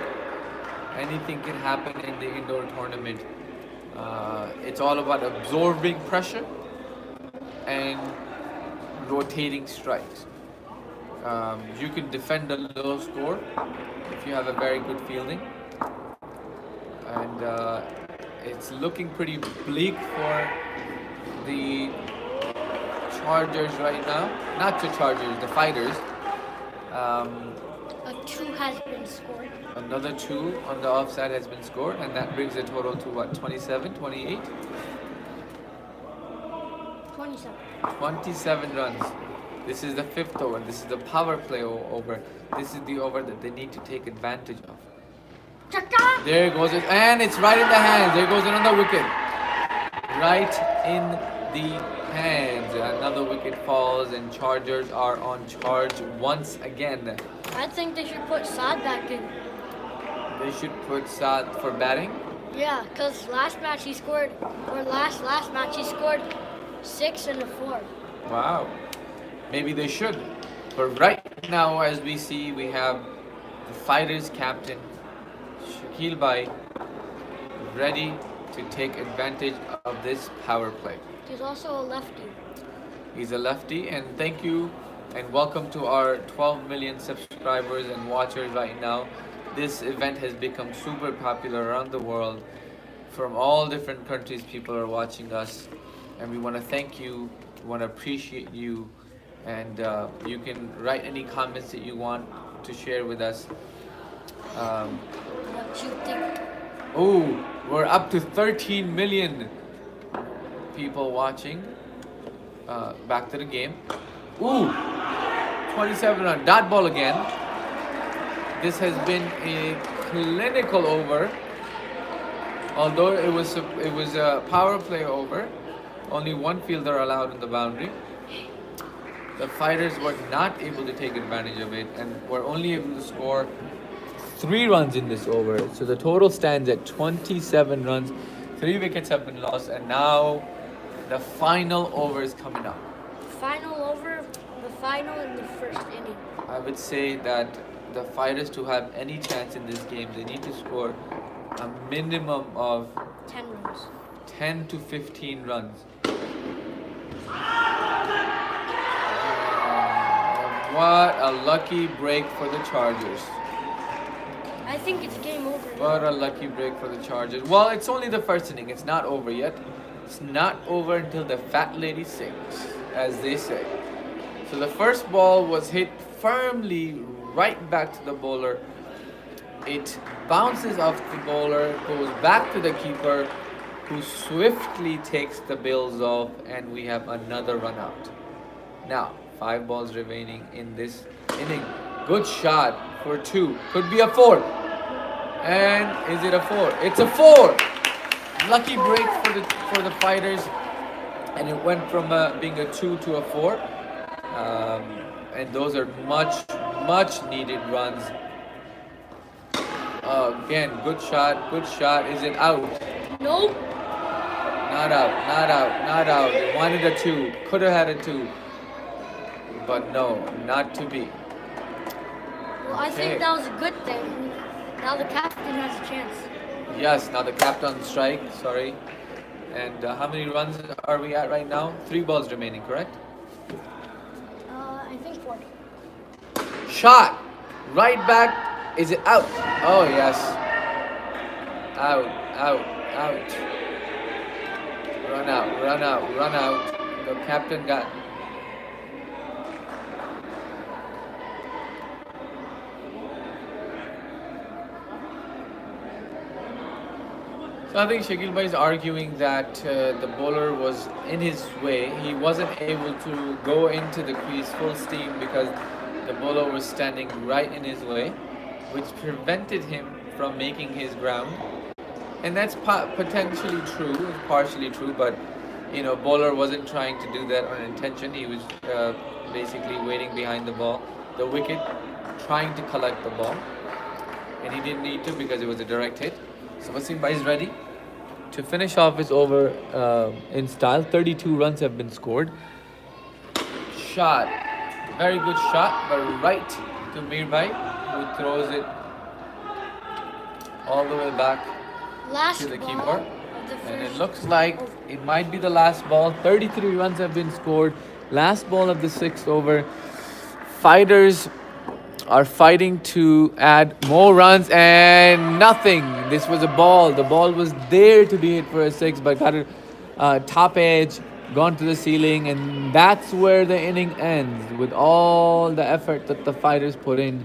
Anything can happen in the indoor tournament. It's all about absorbing pressure and rotating strikes. You can defend a low score if you have a very good fielding, and it's looking pretty bleak for the Chargers right now. Not the Chargers, the Fighters. A 2 has been scored. Another 2 on the offside has been scored, and that brings the total to what, 27, 28? 27. 27 runs. This is the 5th over. This is the power play over. This is the over that they need to take advantage of. Chaka! There goes it, and it's right in the hands. There goes another wicket. Right in the hands. Another wicket falls, and Chargers are on charge once again. I think they should put Saad back in. They should put Saad for batting. Yeah, because last match he scored 6 and a 4. Wow. Maybe they should. But right now, as we see, we have the Fighters captain, Shakil Bhai, ready to take advantage of this power play. He's also a lefty. He's a lefty, and thank you and welcome to our 12 million subscribers and watchers right now. This event has become super popular around the world. From all different countries, people are watching us, and we want to thank you, we want to appreciate you, and you can write any comments that you want to share with us. What you think? Oh, we're up to 13 million people watching. Back to the game. Ooh, 27 run dot ball again. This has been a clinical over. Although it was a power play over, only one fielder allowed in the boundary. The Fighters were not able to take advantage of it and were only able to score 3 runs in this over. So the total stands at 27 runs. 3 wickets have been lost, and now the final over is coming up. Final over, the final in the first inning. I would say that the Fighters, to have any chance in this game, they need to score a minimum of 10 runs. 10 to 15 runs. What a lucky break for the Chargers. I think it's game over. What a lucky break for the Chargers. Well, it's only the first inning. It's not over yet. It's not over until the fat lady sings, as they say. So the first ball was hit firmly right back to the bowler. It bounces off the bowler, goes back to the keeper, who swiftly takes the bails off, and we have another run out. Now, 5 balls remaining in this inning. Good shot for 2. Could be a 4. And is it a 4? It's a 4. Lucky break for the Fighters, and it went from being a 2 to a 4. And those are much needed runs. Again, good shot. Is it out? Nope. Not out. They wanted a 2. Could have had a 2. But no, not to be. Well, I Okay. think that was a good thing. Now the captain has a chance. Yes, now the captain on strike, sorry. And how many runs are we at right now? 3 balls remaining, correct? I think 4. Shot! Right back. Is it out? Oh, yes. Out. Run out. The captain got... So I think Shakil Bhai is arguing that the bowler was in his way. He wasn't able to go into the crease full steam because the bowler was standing right in his way, which prevented him from making his ground. And that's potentially true, partially true, but bowler wasn't trying to do that on intention. He was basically waiting behind the ball, the wicket, trying to collect the ball. And he didn't need to because it was a direct hit. So Wasim Bhai is ready to finish off his over in style. 32 runs have been scored. Shot. Very good shot, but right to Mirbhai, who throws it all the way back Last to the ball keeper. of the And it first looks like it might be the last ball. 33 runs have been scored. Last ball of the sixth over. Fighters are fighting to add more runs and nothing. This was a ball. The ball was there to be hit for a six, but got it top edge, gone to the ceiling, and that's where the inning ends. With all the effort that the fighters put in,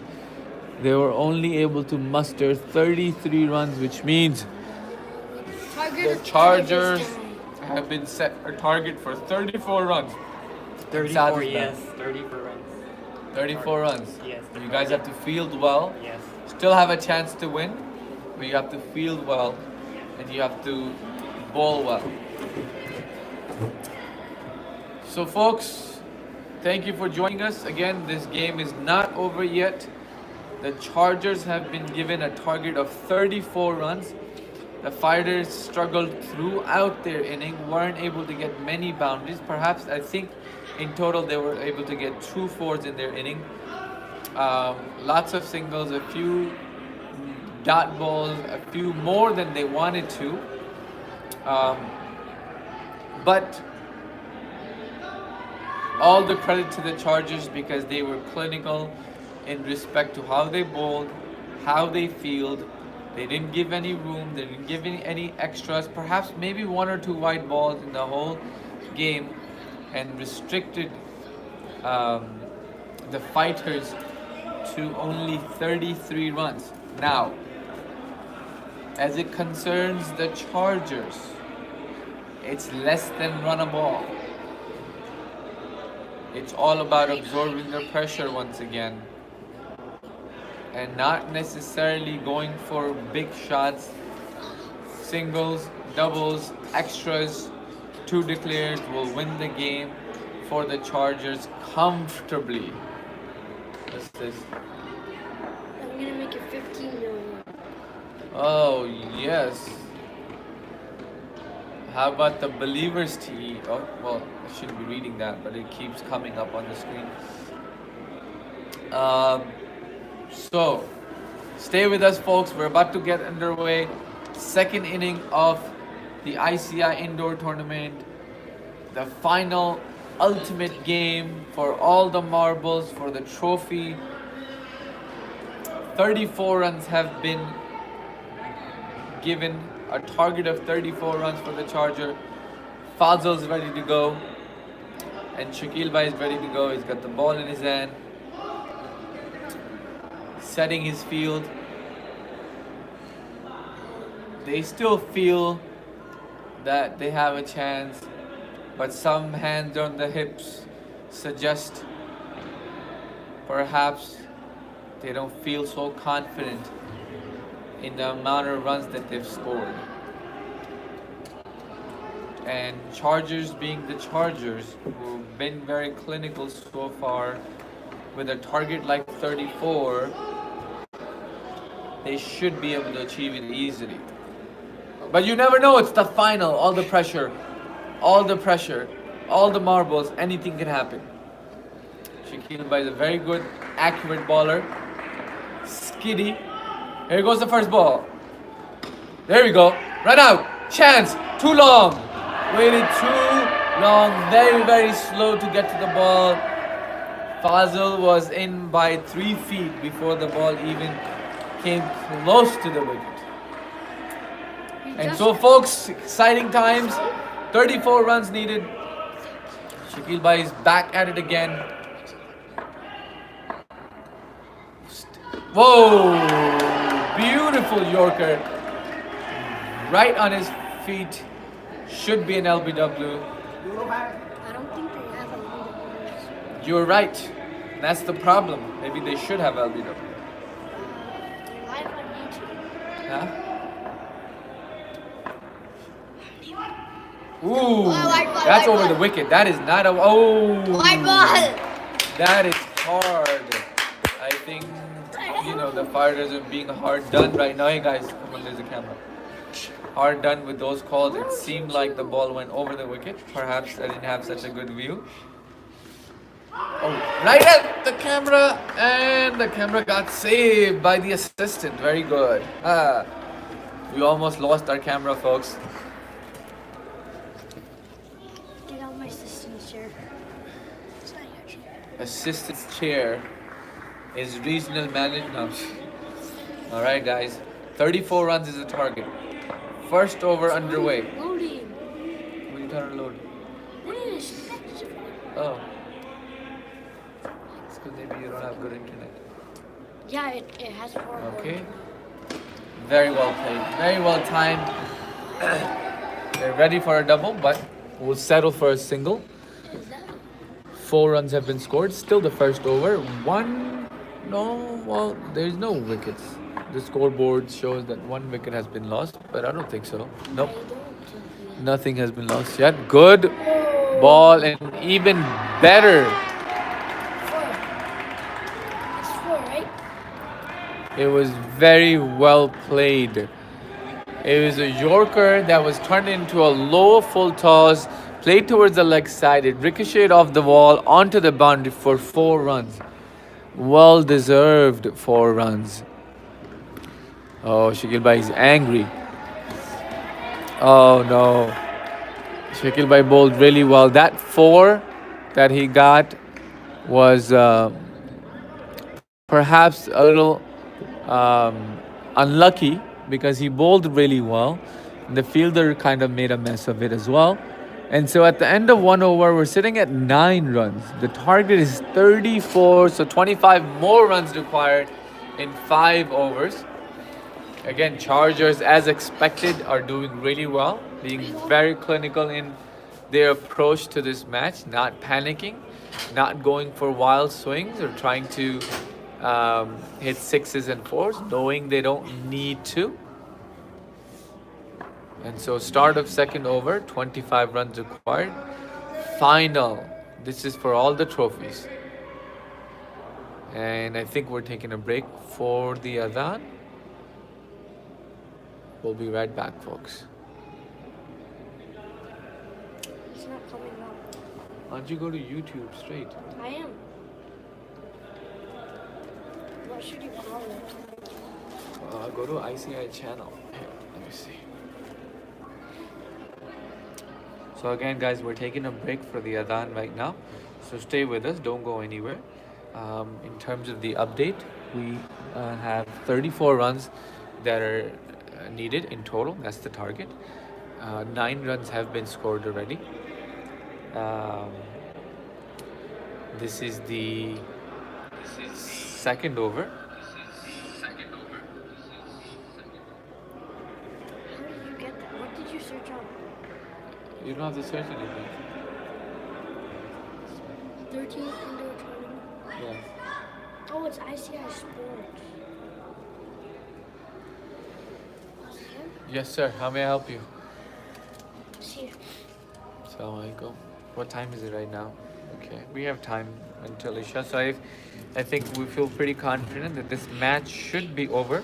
they were only able to muster 33 runs, which means the Chargers have been set a target for 34 runs. 34, yes. 34 runs. 34 runs. Yes. You guys have to field well. Yes. Still have a chance to win, but you have to field well and you have to bowl well. So, folks, thank you for joining us. Again, this game is not over yet. The Chargers have been given a target of 34 runs. The fighters struggled throughout their inning, weren't able to get many boundaries. Perhaps, I think, in total, they were able to get 2 fours in their inning. Lots of singles, a few dot balls, a few more than they wanted to. But all the credit to the Chargers because they were clinical in respect to how they bowled, how they field. They didn't give any room, they didn't give any extras, perhaps maybe 1 or 2 wide balls in the whole game, and restricted the fighters to only 33 runs. Now, as it concerns the Chargers, it's less than run a ball. It's all about absorbing the pressure once again and not necessarily going for big shots, singles, doubles, extras. 2 declared will win the game for the Chargers comfortably. What's this? I'm gonna make it 15 million. Oh, yes. How about the Believers tee? Oh, well, I shouldn't be reading that, but it keeps coming up on the screen. So, stay with us, folks. We're about to get underway. Second inning of the ICI Indoor Tournament. The final, ultimate game for all the marbles, for the trophy. 34 runs have been given. A target of 34 runs for the Charger. Fazl's ready to go. And Shakil Bhai is ready to go. He's got the ball in his hand. Setting his field. They still feel that they have a chance, but some hands on the hips suggest perhaps they don't feel so confident in the amount of runs that they've scored. And Chargers being the Chargers, who've been very clinical so far, with a target like 34, they should be able to achieve it easily. But you never know, it's the final, all the pressure, all the marbles, anything can happen. Shakil Bhai is a very good, accurate bowler. Skiddy. Here goes the first ball. There we go. Run out. Chance. Too long. Waited too long. Very, very slow to get to the ball. Fazl was in by 3 feet before the ball even came close to the wicket. And so, folks, exciting times. 34 runs needed. Shakil Bhai is back at it again. Whoa! Beautiful Yorker. Right on his feet. Should be an LBW. I don't think they have a leaderboard. You're right. That's the problem. Maybe they should have LBW. They're live on YouTube. Huh? Ooh, white ball, that's white over ball. the wicket. That is not a. Oh, White ball. that is hard. I think, the fighters are being hard done right now. Hey guys, come on, there's a camera. hard done with those calls. It seemed like the ball went over the wicket. Perhaps I didn't have such a good view. Oh, right at the camera, and the camera got saved by the assistant. Very good. We almost lost our camera, folks. Get out my assistant's chair. It's not your chair. Assistant's chair is regional manager. No. All right, guys. 34 runs is the target. First over underway. Loading. What are you trying to load? Oh. It's because maybe you don't have good internet. Yeah, it has horrible. Okay. Very well played. Very well timed. They're ready for a double, but we'll settle for a single. 4 runs have been scored. Still the first over. There's no wickets. The scoreboard shows that 1 wicket has been lost, but I don't think so. Nope. Nothing has been lost yet. Good ball and even better. 4. It's 4, right? It was very well played. It was a Yorker that was turned into a low full toss, played towards the leg side. It ricocheted off the wall onto the boundary for 4 runs. Well deserved 4 runs. Oh, Shakil Bhai is angry. Oh no. Shakil Bhai bowled really well. That 4 that he got was perhaps a little unlucky because he bowled really well. The fielder kind of made a mess of it as well. And so at the end of 1 over, we're sitting at 9 runs. The target is 34, so 25 more runs required in 5 overs. Again, Chargers, as expected, are doing really well, being very clinical in their approach to this match, not panicking, not going for wild swings or trying to hit 6s and 4s, knowing they don't need to. And so start of second over, 25 runs required. Final. This is for all the trophies. And I think we're taking a break for the Adhan. We'll be right back, folks. It's not coming up. Why don't you go to YouTube straight? I am. What should you call it? Go to ICI channel. Here, let me see. So again, guys, we're taking a break for the Adhan right now. So stay with us. Don't go anywhere. In terms of the update, we have 34 runs that are needed in total. That's the target. 9 runs have been scored already. This is the second over. How did you get that? What did you search on? You don't have to search anything. 13 indoor tournament. Yeah. Oh, it's ICI Sports. Yes, sir. How may I help you? See, Assalamu alaikum. What time is it right now? Okay, we have time until Isha. So I think we feel pretty confident that this match should be over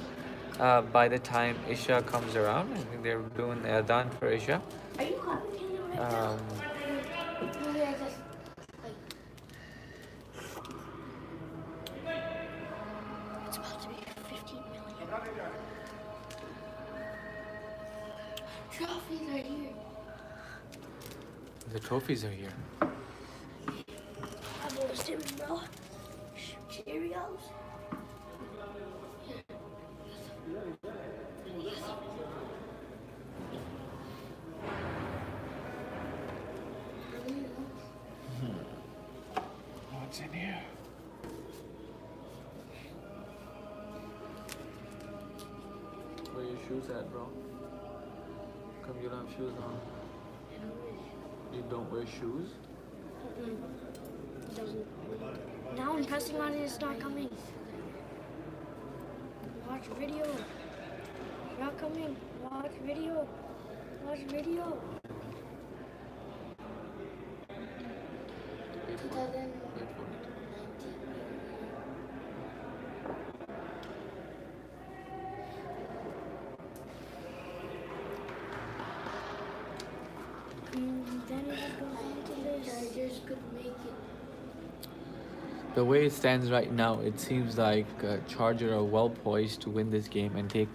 by the time Isha comes around. I think they're doing the Adhan for Isha. are you clapping right now? Maybe I just it's about to be 15 million. Trophies are here. The trophies are here. I lost him, bro. Cheerios. What's in here? Where are your shoes at, bro? Come, you don't have shoes on. You don't wear shoes? Now I'm pressing on it, it's not coming. Watch video. Not coming. Watch video. Watch video. 2019. could make it. The way it stands right now, it seems like Charger are well poised to win this game and take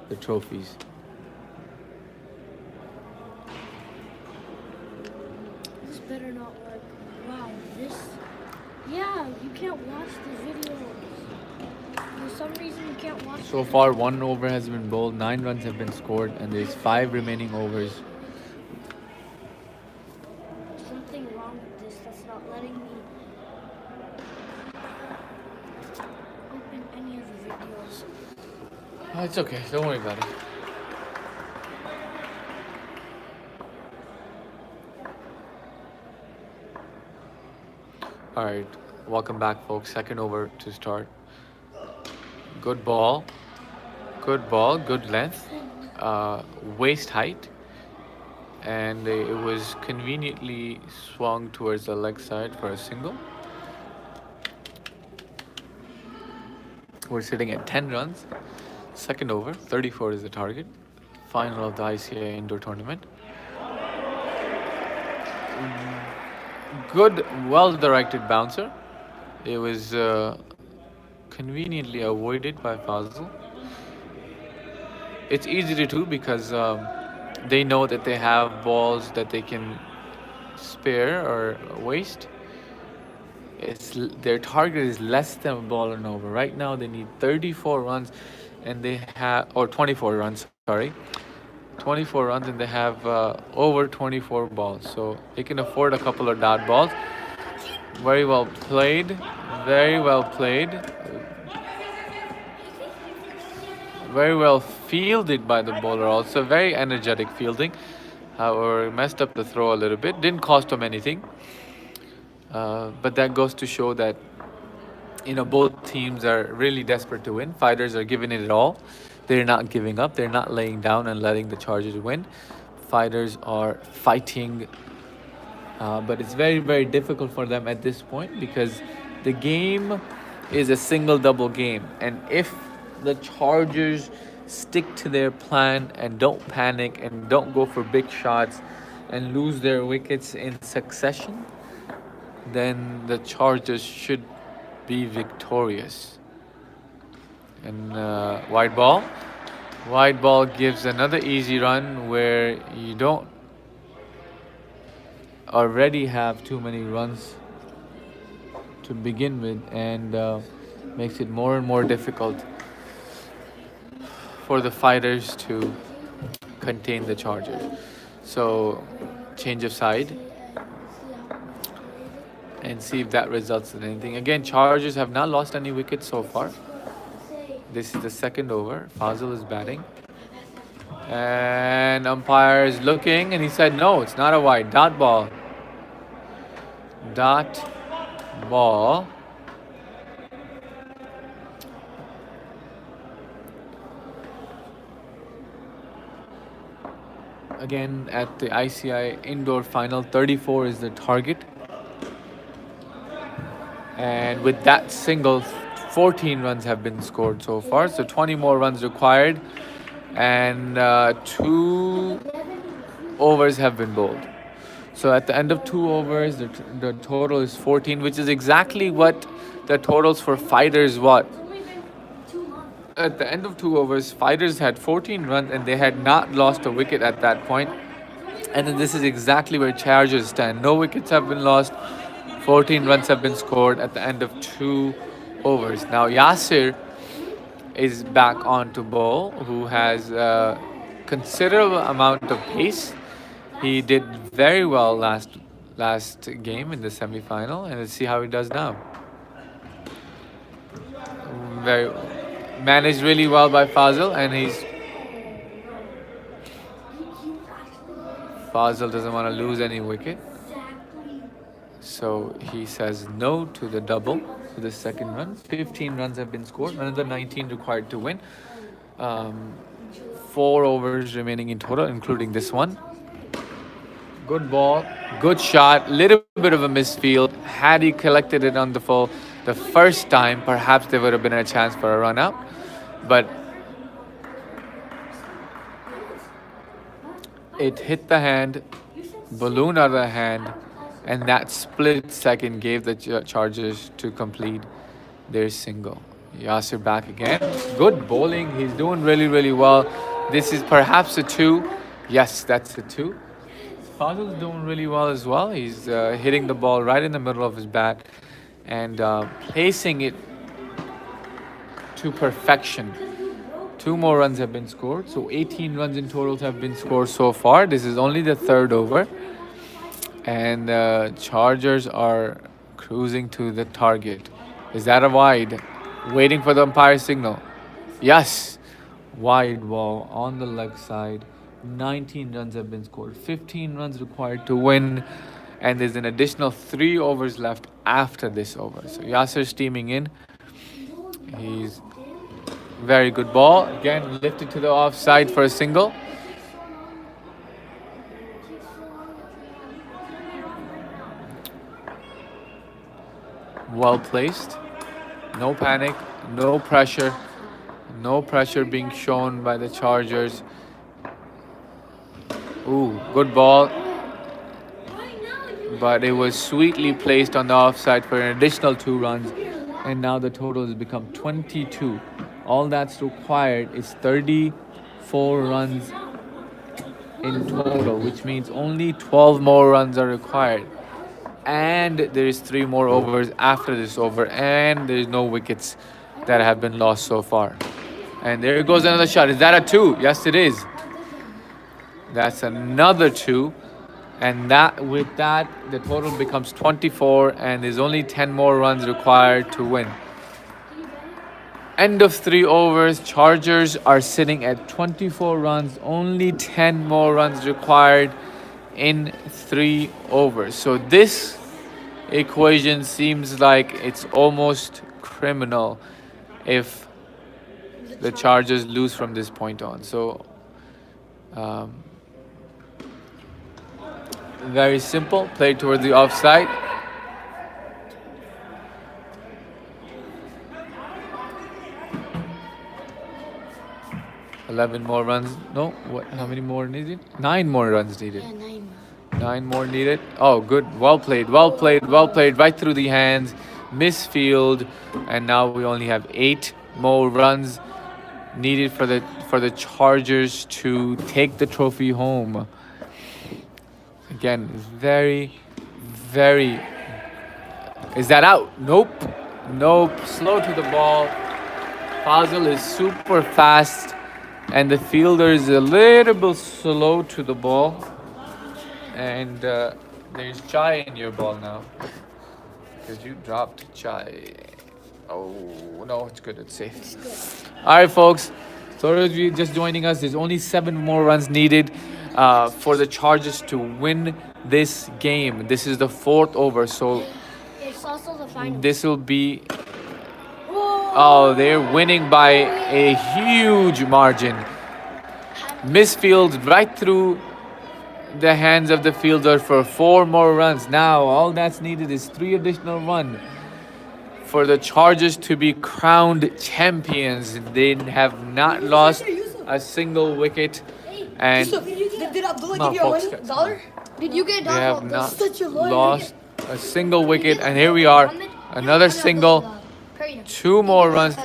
the trophies. This better not work. Wow, this. Yeah, you can't watch the video. For some reason, you can't watch. So far, 1 over has been bowled, 9 runs have been scored, and there's 5 remaining overs. Something wrong with this that's not letting me open any of the videos. Oh, it's okay, don't worry about it. Alright, welcome back, folks. Second over to start. Good ball, good length, waist height, and it was conveniently swung towards the leg side for a single. We're sitting at 10 runs. Second over, 34 is the target. Final of the ICI indoor tournament. Good, well-directed bouncer. It was conveniently avoided by Fazil. It's easy to do because they know that they have balls that they can spare or waste. Their target is less than a ball and over. Right now they need 34 runs and they have, or 24 runs, sorry. 24 runs and they have over 24 balls. So they can afford a couple of dot balls. Very well played. Very well played. Very well fielded by the bowler also. Very energetic fielding. However, messed up the throw a little bit. Didn't cost him anything. But that goes to show that, you know, both teams are really desperate to win. Fighters are giving it all. They're not giving up. They're not laying down and letting the Chargers win. Fighters are fighting. But it's very, very difficult for them at this point because the game is a single-double game. And if the Chargers stick to their plan and don't panic and don't go for big shots and lose their wickets in succession, then the Chargers should be victorious. And wide ball. Wide ball gives another easy run where you don't already have too many runs to begin with, and makes it more and more difficult for the fighters to contain the Chargers. So change of side and see if that results in anything. Again, Chargers have not lost any wickets so far. This is the second over. Fazil is batting. And umpire is looking and he said, no, it's not a wide. Dot ball. Dot ball. Again, at the ICI indoor final, 34 is the target. And with that single, 14 runs have been scored so far. So 20 more runs required. And 2 overs have been bowled. So at the end of 2 overs, the total is 14, which is exactly what the totals for fighters was. At the end of 2 overs, fighters had 14 runs and they had not lost a wicket at that point. And then this is exactly where Chargers stand. No wickets have been lost. 14 runs have been scored at the end of 2 overs. Now Yasir is back on to bowl, who has a considerable amount of pace. He did very well last game in the semi-final, and let's see how he does now. Very managed really well by Fazil, and Fazil doesn't want to lose any wicket. So he says no to the double, to the second run. 15 runs have been scored, another 19 required to win. 4 overs remaining in total, including this one. Good ball, good shot, little bit of a misfield. Had he collected it on the full the first time, perhaps there would have been a chance for a run out. But it hit the hand, balloon out of the hand, and that split second gave the Chargers to complete their single. Yasser back again. Good bowling. He's doing really, really well. This is perhaps a 2. Yes, that's a 2. Fazil's doing really well as well. He's hitting the ball right in the middle of his bat and placing it to perfection. 2 more runs have been scored, so 18 runs in total have been scored so far. This is only the 3rd over, and Chargers are cruising to the target. Is that a wide? Waiting for the umpire signal. Yes, wide ball on the leg side. 19 runs have been scored. 15 runs required to win, and there's an additional 3 overs left after this over. So Yasser steaming in. He's very good ball. Again, lifted to the offside for a single. Well placed. No panic, no pressure. No pressure being shown by the Chargers. Ooh, good ball. But it was sweetly placed on the offside for an additional 2 runs. And now the total has become 22. All that's required is 34 runs in total, which means only 12 more runs are required. And there is 3 more overs after this over, and there is no wickets that have been lost so far. And there goes another shot. Is that a 2? Yes, it is. That's another 2. And with that, the total becomes 24, and there's only 10 more runs required to win. End of 3 overs. Chargers are sitting at 24 runs. Only 10 more runs required in 3 overs. So this equation seems like it's almost criminal if the Chargers lose from this point on. So very simple. Play towards the offside. $11 more runs. No, what? How many more needed? 9 more runs needed. Yeah, 9. 9 more needed. Oh, good. Well played. Well played. Well played. Right through the hands. Misfield. And now we only have 8 more runs needed for the Chargers to take the trophy home. Again, very, very. Is that out? Nope. Nope. Slow to the ball. Fazil is super fast, and the fielder is a little bit slow to the ball. And there's chai in your ball now, because you dropped chai. Oh no, it's good. It's safe. It's good. All right, folks. So if you're just joining us, there's only 7 more runs needed for the Chargers to win this game. This is the 4th over, so It's also the final. this will be. Whoa. Oh, they're winning by a huge margin. Misfield right through the hands of the fielder for 4 more runs. Now, all that's needed is 3 additional runs for the Chargers to be crowned champions. They have not lost a single wicket, and Did Abdullah Come on, give you folks, a $1? Did you get a they have double? not such a loyal lost a single wicket. And here we are, another single, 2 more runs.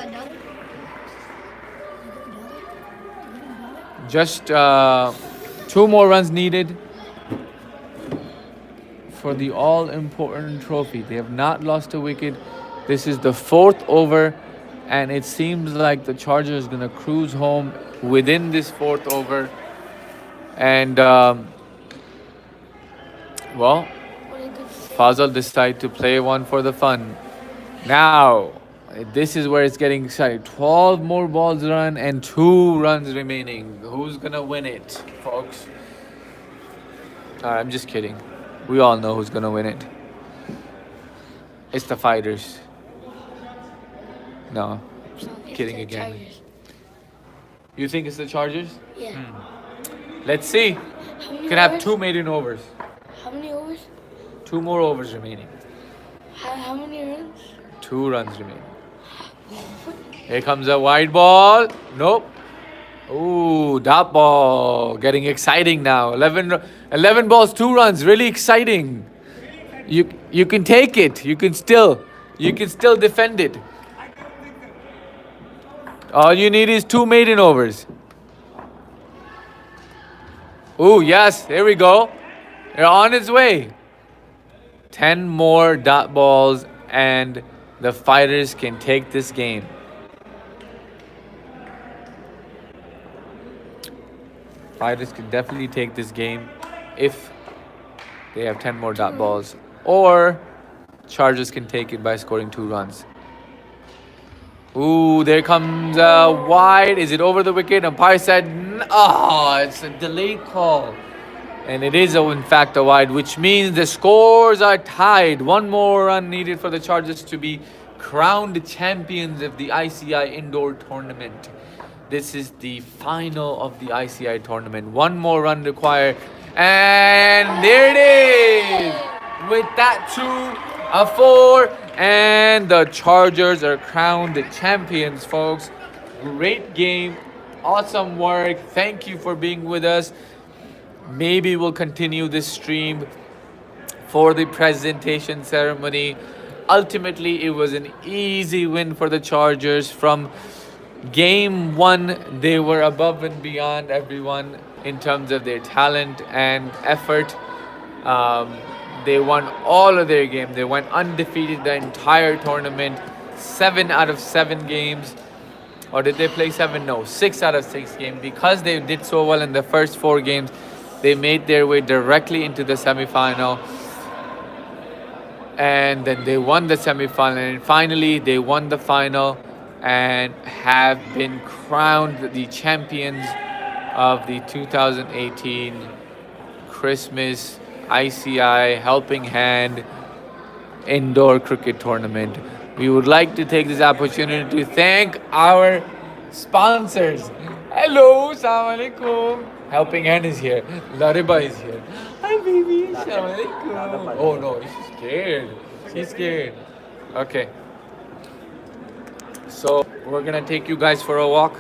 Just 2 more runs needed for the all-important trophy. They have not lost a wicket. This is the 4th over, and it seems like the Chargers are going to cruise home within this 4th over. And, well, Fazal decide to play one for the fun. Now, this is where it's getting exciting. 12 more balls run and 2 runs remaining. Who's going to win it, folks? I'm just kidding. We all know who's going to win it. It's the Fighters. No, kidding again. Chargers. You think it's the Chargers? Yeah. Let's see. How many Can have overs? 2 maiden overs. How many overs? 2 more overs remaining. How many runs? 2 runs remaining. Here comes a wide ball. Nope. Ooh, dot ball. Getting exciting now. 11 balls, 2 runs. Really exciting. You can take it. You can still defend it. All you need is 2 maiden overs. Ooh, yes, there we go. They're on its way. 10 more dot balls and the fighters can take this game. Fighters can definitely take this game if they have 10 more dot balls. Or Chargers can take it by scoring 2 runs. Ooh, there comes a wide. Is it over the wicket? Umpire said, oh, it's a delayed call. And it is, in fact, a wide, which means the scores are tied. 1 more run needed for the Chargers to be crowned champions of the ICI Indoor Tournament. This is the final of the ICI tournament. 1 more run required. And there it is. With that 2, a 4. And the Chargers are crowned the champions, folks. Great game. Awesome work. Thank you for being with us. Maybe we'll continue this stream for the presentation ceremony. Ultimately, it was an easy win for the Chargers. From game 1, they were above and beyond everyone in terms of their talent and effort. They won all of their games. They went undefeated the entire tournament. 7 out of 7 games. Or did they play 7? No, 6 out of 6 games. Because they did so well in the first 4 games, they made their way directly into the semi-final. And then they won the semi-final. And finally, they won the final and have been crowned the champions of the 2018 Christmas ICI Helping Hand Indoor Cricket Tournament. We would like to take this opportunity to thank our sponsors. Hello, Assalamu alaikum. Helping Hand is here. Lariba is here. Hi, baby. Assalamu alaikum. Oh no, she's scared. She's scared. Okay. So we're gonna take you guys for a walk.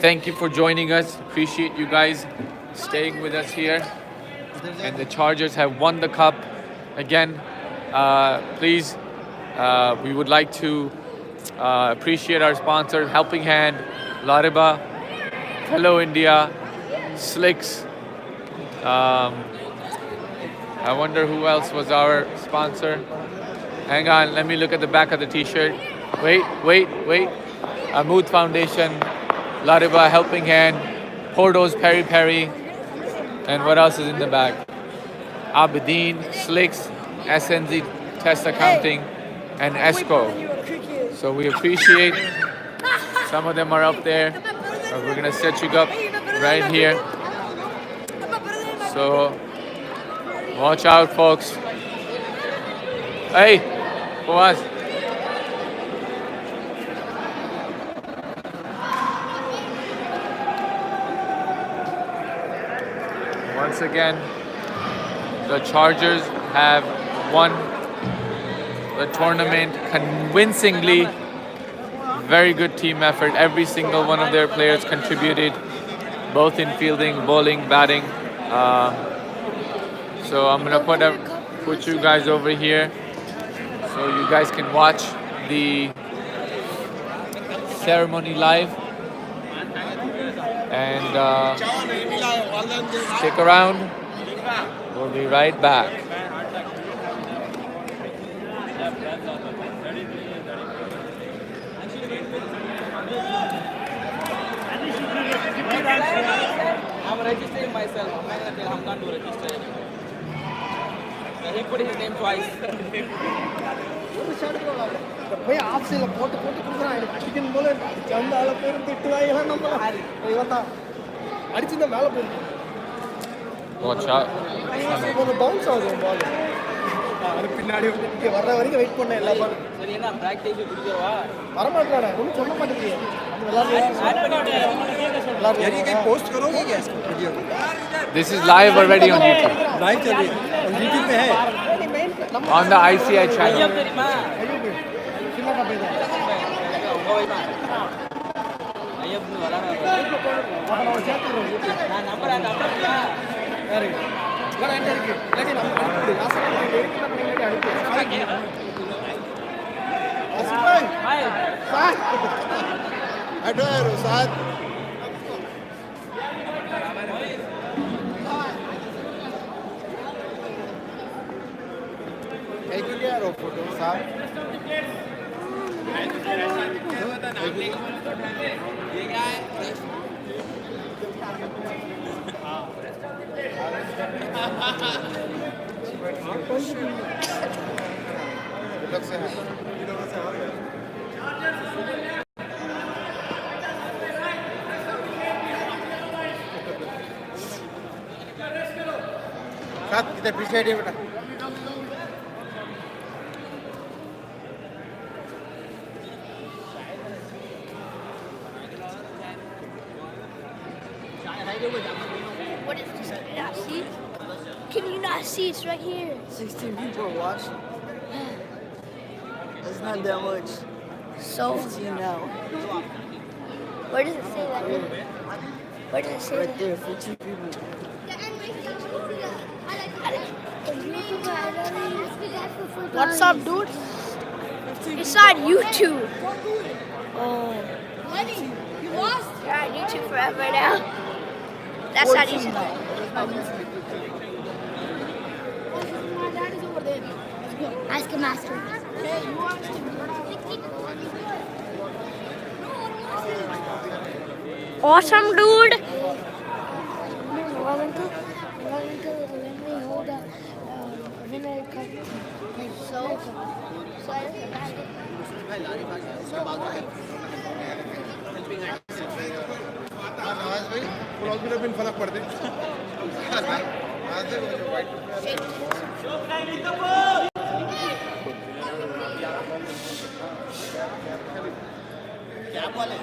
Thank you for joining us. Appreciate you guys staying with us here. And the Chargers have won the cup again. Please, we would like to appreciate our sponsors: Helping Hand, Lariba, Hello India, Slicks. I wonder who else was our sponsor. Hang on, let me look at the back of the t-shirt. Wait. Amood Foundation, Lariba, Helping Hand, Porto's Peri Peri, and what else is in the bag? Aberdeen, Slicks, SNZ Test Accounting, and ESCO. So we appreciate. Some of them are up there. We're gonna set you up right here. So watch out, folks. Hey, Fawaz. Once again, the Chargers have won the tournament convincingly. Very good team effort. Every single one of their players contributed, both in fielding, bowling, batting. So I'm gonna put you guys over here so you guys can watch the ceremony live. And stick around. We'll be right back. I'm registering myself. I'm not gonna tell him not to register. He put his name twice. भैया आपसे photo photo கொடுக்குறான் எனக்கு chicken போல சந்தால பேர் திட்டுவாங்க நம்மள இவதா அடிச்சிருந்தா மேல போகுது Watch out. ஒரு பவுன்ஸ் ஆகும் பால் அது பின்னாடி வந்து வர்ற வரைக்கும் வெயிட் பண்ண எல்லா பால் சரி என்ன பிராக்டீஸ் குடிக்கவா வர மாட்டறானே ஒண்ணும் சொல்ல மாட்டேங்கிறீங்க எல்லாரும் ये पोस्ट करोगे क्या इसको video This is live already on YouTube. Live चल रही है और YouTube पे है On the ICI channel. தெரியுமா சின்ன கபேதா ஐயப்பன் வரானே நான் நம்பர் யாரு ഇവിടെ എൻ്റെ അടുക്ക് ഇല്ലെങ്കിൽ നമ്മൾ അടുപ്പിടി അടുപ്പിടി Aduh, Ustaz. Kayak gini ya, foto Ustaz. Look, sehat. Saat kita bisa dia betul. What is this? Can you not see? Can you not see? It's right here. 16 people are watching. That's not that much. So, 15 now. where does it say that? Where does it say Right that? there, 15 people. What's up, dude? It's on YouTube. Oh. Lenny, you lost? You're on YouTube forever now. That's not 14 easy. now. My dad is over there. Ask him, ask him. Hey, you want to Awesome, dude. Nawaz भाई blog में भी फर्क पड़ते आज white क्या बोले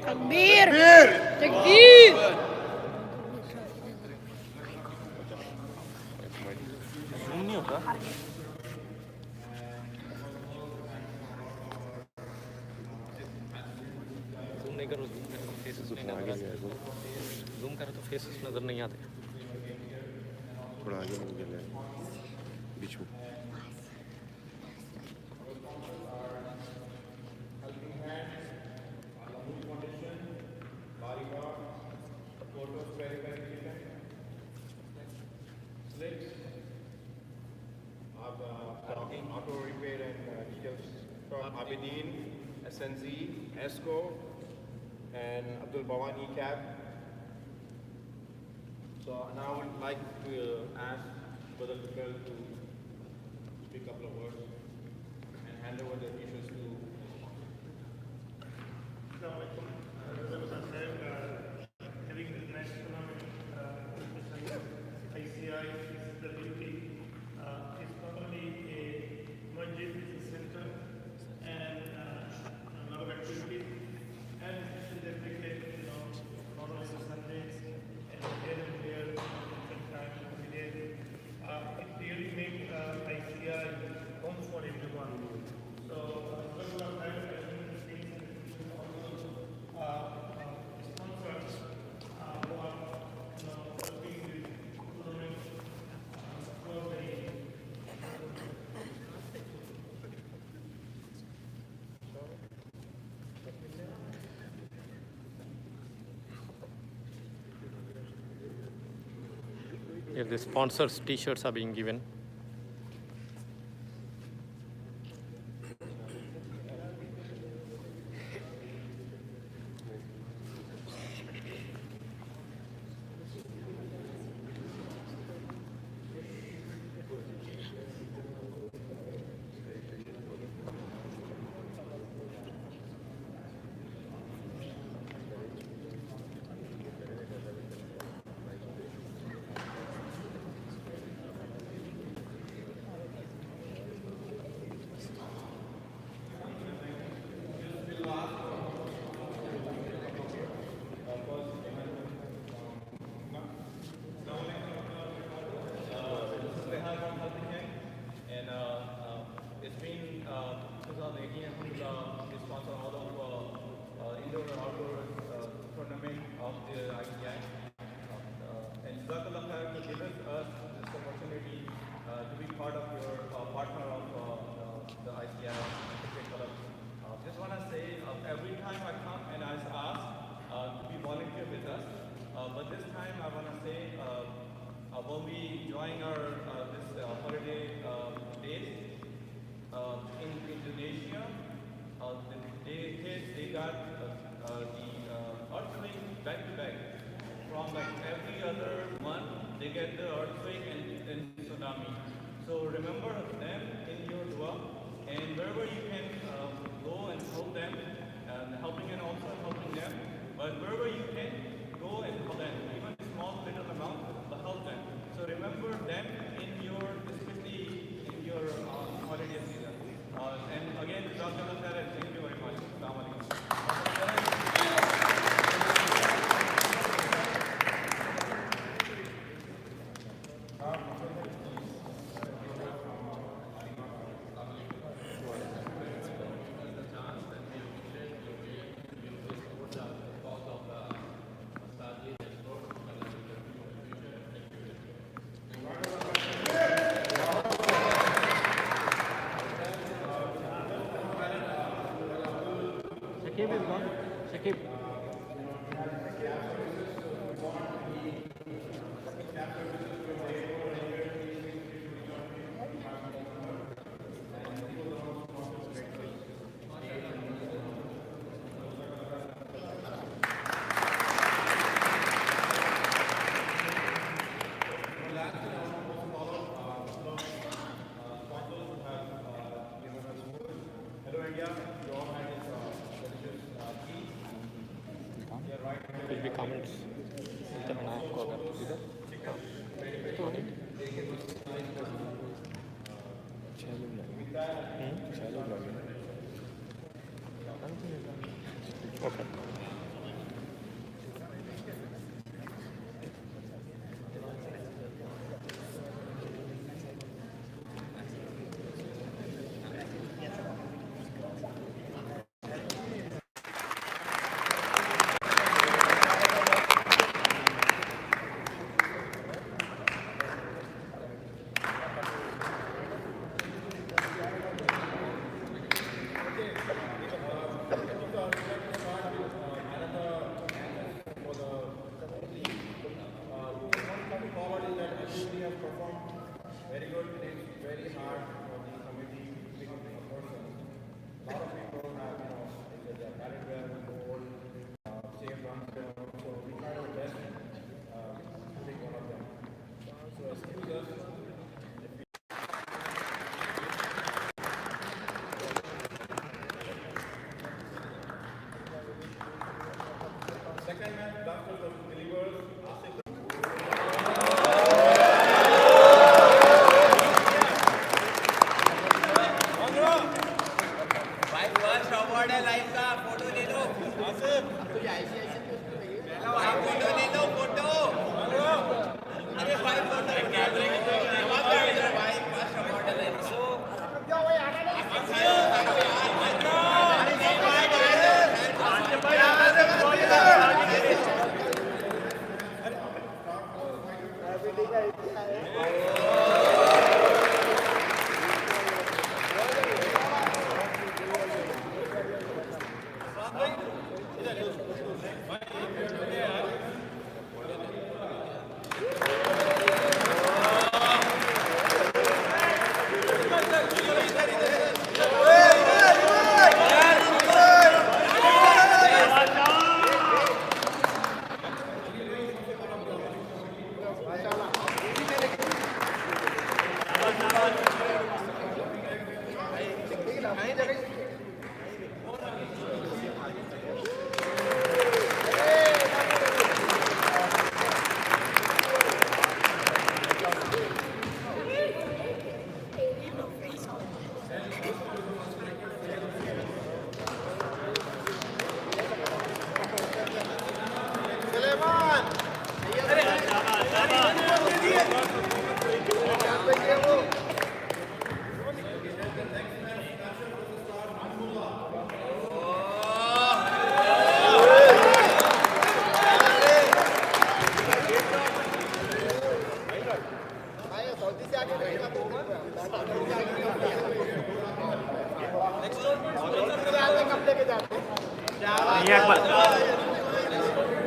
Takbir! Takbir! Zoom नहीं करो फेसेस नहीं नजर जूम करो तो फेसेस नजर नहीं आते थोड़ा आगे हो गया बीच में आप Abidin, SNZ, ESCO, and Abdul Bawan ECAB. So now I would like to ask Brother Lukal to speak a couple of words and hand over the issues to having this nice tournament, ICI, CWP, is not only a masjid, it's a center and a lot of activities, and it's dedicated, not only the Sundays and here and there, sometimes every day. It really makes ICI home for everyone. So, regular time, I think the things sponsors who are helping the tournament for the If the sponsors t-shirts are being given. And it's been 2018, I think, we sponsor all of indoor and outdoor tournament of the ICI. And Jazakallah Khair to give us this opportunity to be part of your partner of the ICI Cricket Club. Just want to say, every time I come and I ask to be volunteer with us, but this time I want to say, when we enjoying our this holiday days in Indonesia, the kids they got the earthquake back to back. From like every other month, they get the earthquake and tsunami. So remember them in your dua, and wherever you can go and help them, helping and also helping them. But wherever you can, go and help them, even a small little amount, but help them. So remember them in your, especially in your holiday season. And again, Jazakallah Khair, and thank you very much. Assalamu alaikum.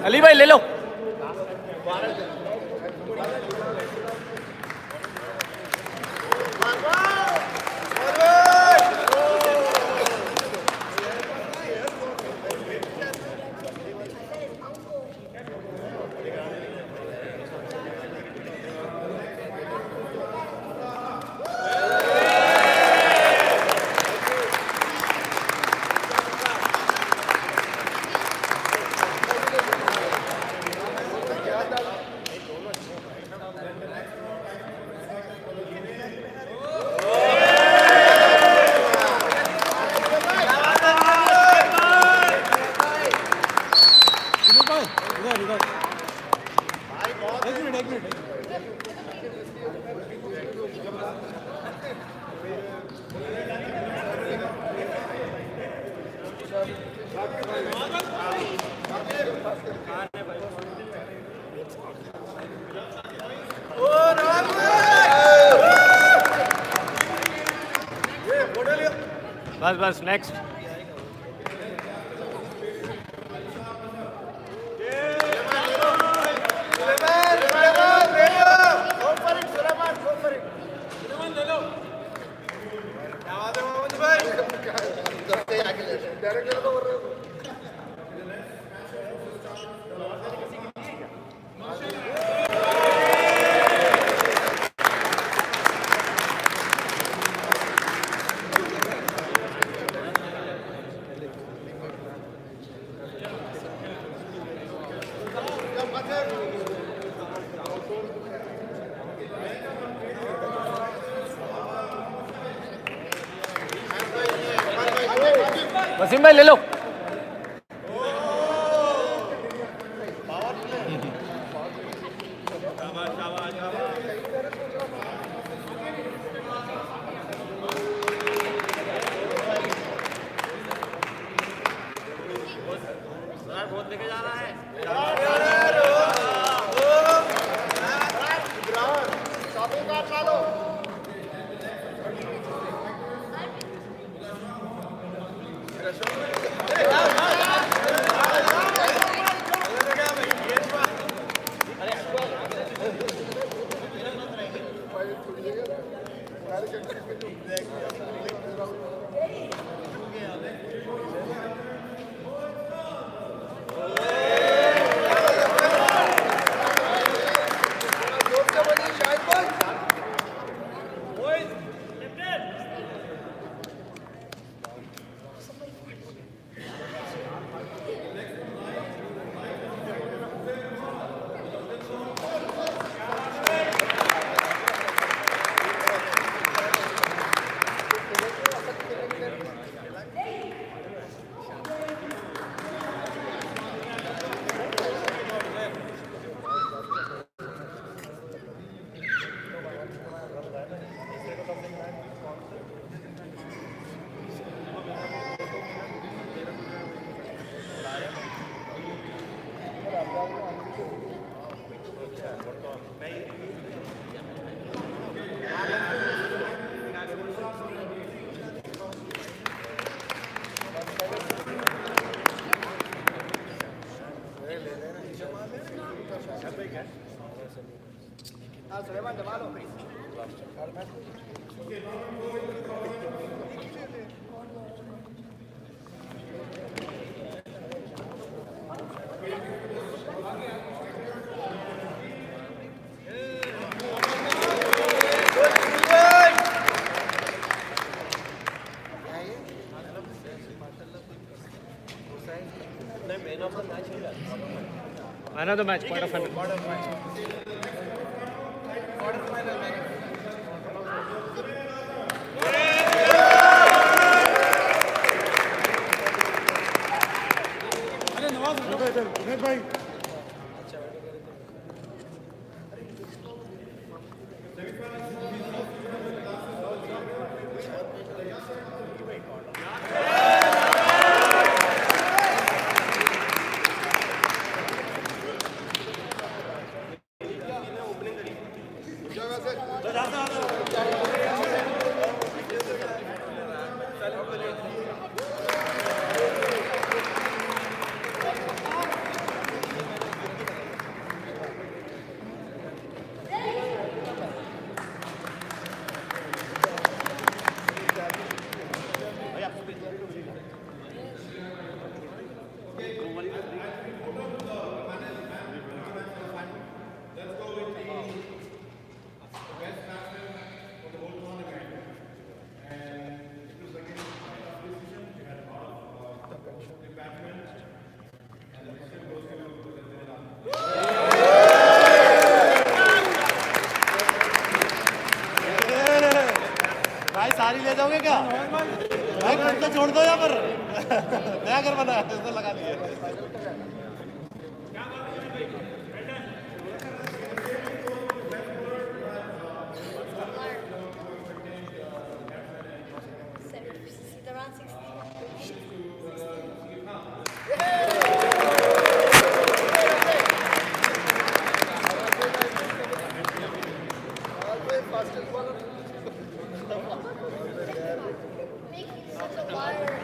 Ali भाई ले लो. बस next. Wasim भाई ले लो. Suleiman, llamalo. Another match, quarterfinal. भाई सारी ले जाओगे क्या भाई खुद तो छोड़ दो यहाँ पर नया घर बना है इसमें लगा दिए Around 60. Making such a liar.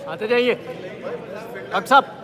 आते जाइए अक्सर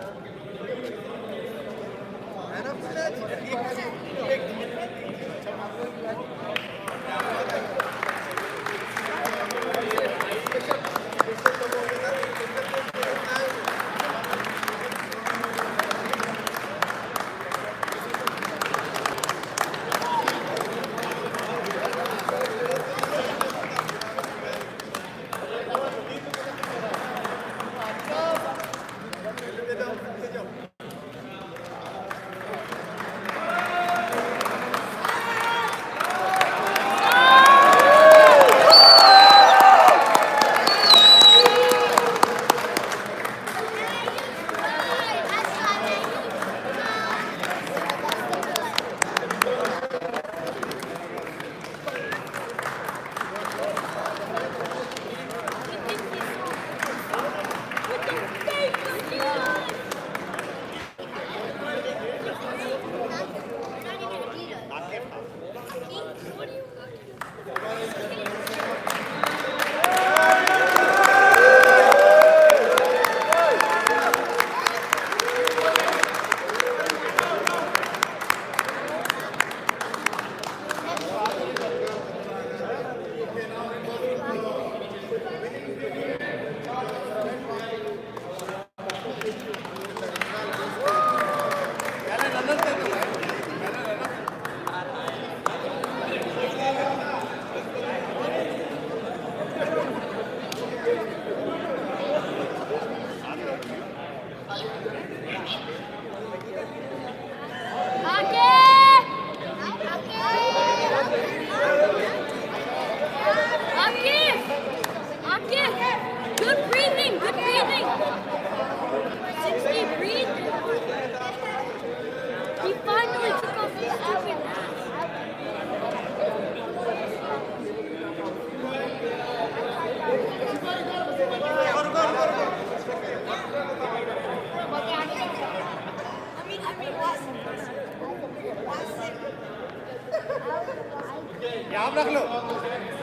Good breathing, good breathing. 60, breathe. He finally took off his stupid mask. यहाँ रख लो